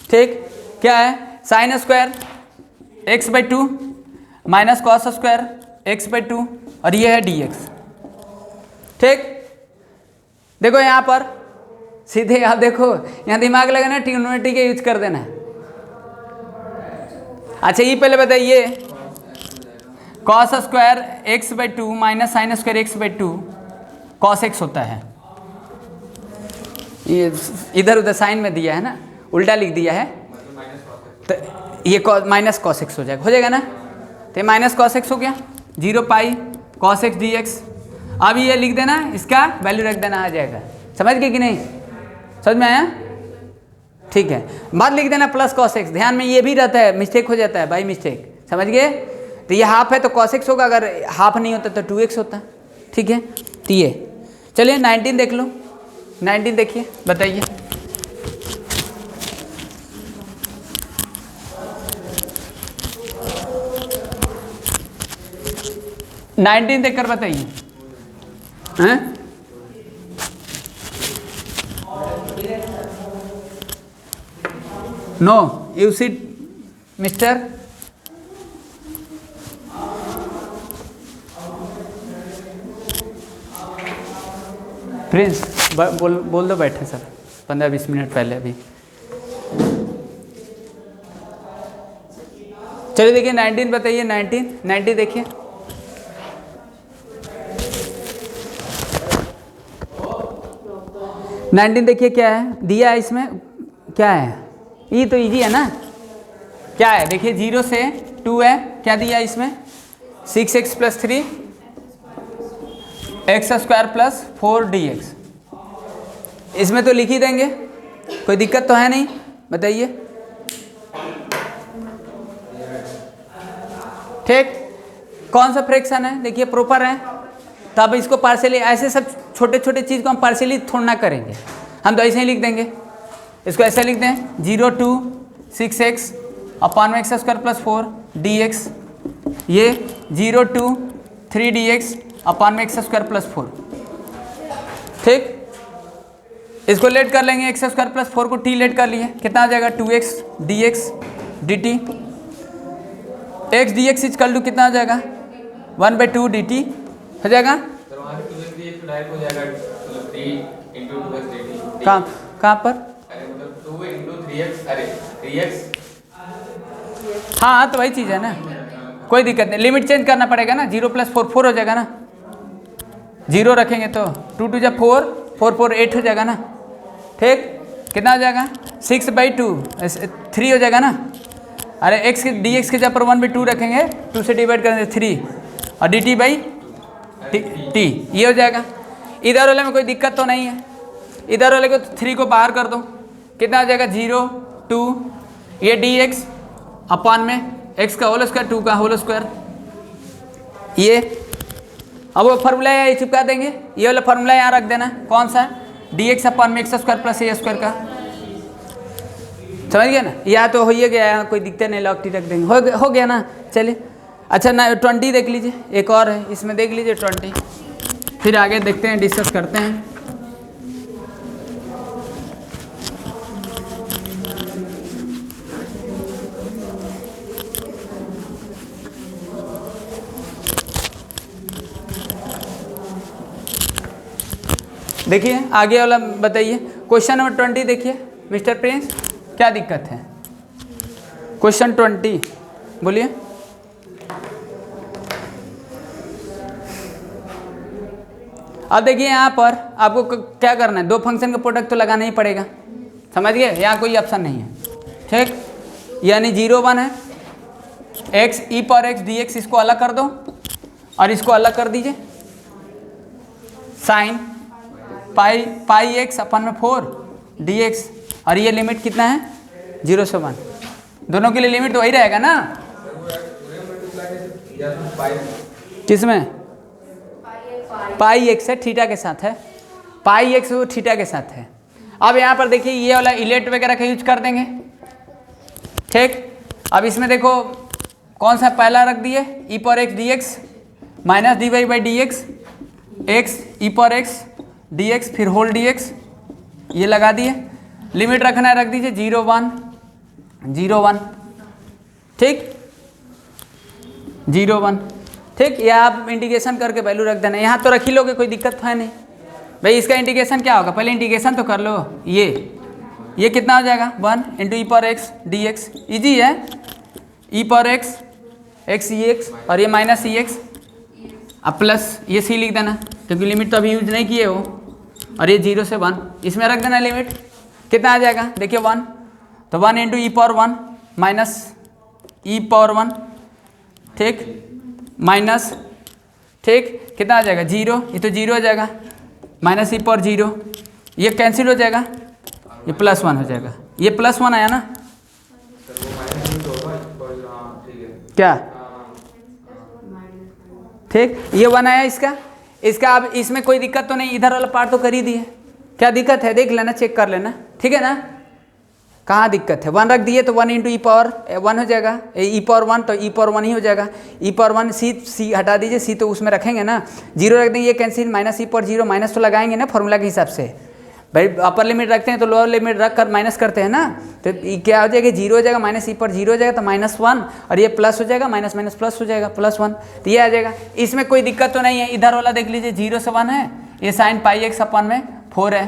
ठीक, क्या है sine square x/2 minus cos square x/2, और ये है dx, ठीक। देखो यहाँ पर सीधे आप देखो, यहाँ दिमाग लगाना, ट्रिग्नोमेट्री के यूज कर देना। अच्छा ये पहले बताइए, cos square x/2 minus sine square x/2 cos x होता है, ये इधर उधर साइन में दिया है ना, उल्टा लिख दिया है, मतलब माइनस कॉस तो ये माइनस कॉस एक्स हो जाएगा ना, तो ये माइनस कॉस एक्स हो गया, 0 pi cos x D x. अब ये लिख देना, इसका वैल्यू रख देना, आ जाएगा। समझ गए कि नहीं, समझ में आया? ठीक है, बाद लिख देना प्लस कॉस एक्स। ध्यान में ये भी रहता है, मिस्टेक हो जाता है बाई मिस्टेक, समझ गए? तो ये हाफ है तो कॉस एक्स होगा, अगर हाफ नहीं होता तो 2x होता है। ठीक है, तो ये चलिए 19 देख लो, 19 देखिए, बताइए। नाइनटीन देखकर बताइए। हैं? No you see mister Prince, बोल दो, बैठे सर 15-20 मिनट पहले अभी। चलिए देखिए 19 बताइए, 19 देखिए। नाइनटीन देखिए क्या है दिया है, इसमें क्या है, ये तो इजी है ना, क्या है देखिए 0 से 2 है, क्या दिया है इसमें 6x + 3 x² + 4dx। इसमें तो लिख ही देंगे, कोई दिक्कत तो है नहीं, बताइए। ठीक, कौन सा फ्रैक्शन है, देखिए प्रॉपर है, तो अब इसको पार्शियली, ऐसे सब छोटे छोटे चीज़ को हम पार्शियली थोड़ा ना करेंगे, हम तो ऐसे ही लिख देंगे। इसको ऐसे लिख दें 0 to 6x अपॉन में x² + 4dx, ये 0 to 3dx अपॉन में x² + 4। ठीक, इसको लेट कर लेंगे, x² + 4 को t लेट कर लिए, कितना आ जाएगा 2x dx dt। x dx equal to कितना आ जाएगा 1/2 dt हो जाएगा। सर वहाँ से 2x dx डायरेक्ट हो जाएगा, मतलब 3 × 2x dt। कहाँ पर? अरे मतलब 2 × 3x, अरे 3x। हाँ तो वही चीज़ है ना, कोई दिक्कत नहीं, लिमिट चेंज करना पड़ेगा ना, 0 + 4 4 हो जाएगा ना, 0 रखेंगे तो 2 × 2 4 4 4 8 हो जाएगा ना। ठीक, कितना हो जाएगा 6/2 3 हो जाएगा ना। अरे x के dx के जगह पर 1/2 रखेंगे, 2 से डिवाइड करेंगे 3 और dt/t ये हो जाएगा। इधर वाले में कोई दिक्कत तो नहीं है, इधर वाले को 3 को बाहर कर दो, कितना हो जाएगा 0 2 ये dx अपॉन में x का होल स्क्वायर 2 का होल स्क्वायर। ये अब वो फार्मूला यहाँ चिपका देंगे, ये वाला फार्मूला यहाँ रख देना, कौन सा dx अपॉन में x² + a² का, समझ गया ना। या तो हो ही गया, यहाँ कोई दिक्कत नहीं, लॉग टी रख देंगे, हो गया ना। चलिए अच्छा ना 20 देख लीजिए, एक और है इसमें देख लीजिए 20, फिर आगे देखते हैं, डिस्कस करते हैं। देखिए आगे वाला बताइए, क्वेश्चन नंबर 20 देखिए मिस्टर प्रिंस, क्या दिक्कत है? क्वेश्चन 20 बोलिए। अब देखिए यहाँ पर आपको क्या करना है, दो फंक्शन का प्रोडक्ट तो लगाना ही पड़ेगा, समझ गए, यहाँ कोई ऑप्शन नहीं है। ठीक, यानी 0 1 है, x e⁻x dx, इसको अलग कर दो और इसको अलग कर दीजिए, साइन पाई x अपन में 4 dx, और ये लिमिट कितना है 0 से 1, दोनों के लिए लिमिट तो वही रहेगा ना। किसमें पाई x है, थीटा के साथ है, पाई x वो थीटा के साथ है। अब यहाँ पर देखिए ये वाला इलेट वगैरह का यूज कर देंगे। ठीक, अब इसमें देखो कौन सा पहला रख दिए e⁻x dx minus dy/dx, x e⁻x dx फिर होल dx, ये लगा दिए, लिमिट रखना है, रख दीजिए 0 1 0 1। ठीक, 0 1। ठीक, या आप इंटीग्रेशन करके वैल्यू रख देना, यहाँ तो रख ही लोगे, कोई दिक्कत तो है नहीं भाई। इसका इंटीग्रेशन क्या होगा, पहले इंटीग्रेशन तो कर लो, ये कितना हो जाएगा 1 × e⁻x dx, इजी है, e⁻x x ex और ये -ex, अब प्लस ये सी लिख देना, क्योंकि लिमिट तो अभी यूज नहीं किए हो, और ये 0 से 1, इसमें रख देना लिमिट, कितना आ जाएगा देखिए 1, तो 1 इंटू ई पावर 1 माइनस ई पावर 1, ठीक, माइनस, ठीक, कितना आ जाएगा 0, ये तो 0 हो जाएगा, माइनस ई पावर 0, ये कैंसिल हो जाएगा, ये प्लस 1 हो जाएगा, ये प्लस 1 आया ना, सर वो माइनस तो होगा पर हाँ ठीक है क्या, हाँ, ठीक, ये 1 आया इसका अब इसमें कोई दिक्कत तो नहीं, इधर वाला पार्ट तो कर ही दिए, क्या दिक्कत है देख लेना, चेक कर लेना, ठीक है ना, कहाँ दिक्कत है, 1 रख दिए तो 1 इंटू ई पावर 1 हो जाएगा, ई पावर 1 तो ई पावर 1 ही हो जाएगा, ई पावर 1 सी हटा दीजिए, सी तो उसमें रखेंगे ना, 0 रख देंगे, ये कैंसिल, माइनस ई पावर 0, माइनस तो लगाएंगे ना फॉर्मूला के हिसाब से, भाई अपर लिमिट रखते हैं तो लोअर लिमिट रख कर माइनस करते हैं ना, तो ये क्या हो जाएगा 0 हो जाएगा, माइनस ई पर 0 हो जाएगा तो -1, और ये प्लस हो जाएगा, माइनस माइनस प्लस हो जाएगा +1, तो ये आ जाएगा, इसमें कोई दिक्कत तो नहीं है, इधर वाला देख लीजिए 0 से 1 है, ये साइन पाई एक्स अपन में 4 है,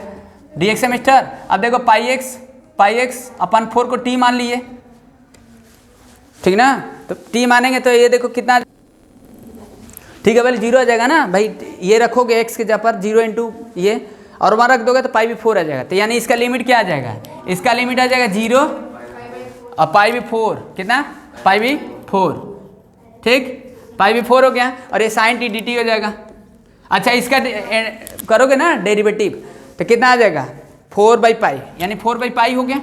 dx मिस्टर, अब देखो पाई एक्स अपन 4 को t मान लिए, ठीक ना, तो t मानेंगे तो ये देखो कितना, ठीक है, पहले 0 आ जाएगा ना भाई, ये रखोगे x के जगह पर 0 इंटू ये, और 1 रख दोगे तो पाई भी 4 आ जाएगा, तो यानी इसका लिमिट क्या आ जाएगा, इसका लिमिट आ जाएगा 0 और पाई भी 4, कितना, पाई भी 4, ठीक, पाई भी 4 हो गया, और ये साइन टी डी टी हो जाएगा, अच्छा इसका करोगे ना डेरिवेटिव तो कितना आ जाएगा 4/पाई, यानी 4/पाई हो गया,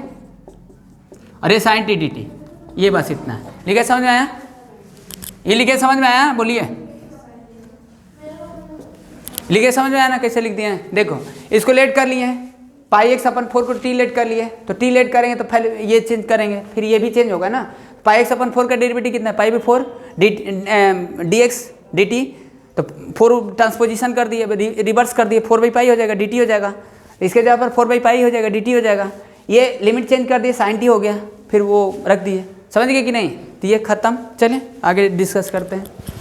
और ये साइन टी डी टी, ये बस इतना है, लिखे समझ में आया, ये लिखे समझ में आया, बोलिए लिखे समझ में आया ना, कैसे लिख दिए हैं, देखो इसको लेट कर लिए हैं, पाई एक्स अपन 4 को टी लेट कर लिए, तो टी लेट करेंगे तो पहले ये चेंज करेंगे, फिर ये भी चेंज होगा ना, पाई एक्स अपन 4 का डेरिवेटिव कितना है, पाई भी 4 डी एक्स डी टी, तो 4 ट्रांसपोजिशन कर दिए, रिवर्स कर दिए, 4/पाई हो जाएगा, डी टी हो जाएगा, इसके जगह पर 4/पाई हो जाएगा, डी टी हो जाएगा, ये लिमिट चेंज कर दिए, साइन टी हो गया, फिर वो रख दिए, समझ गए कि नहीं, तो ये खत्म, चलें आगे डिस्कस करते हैं।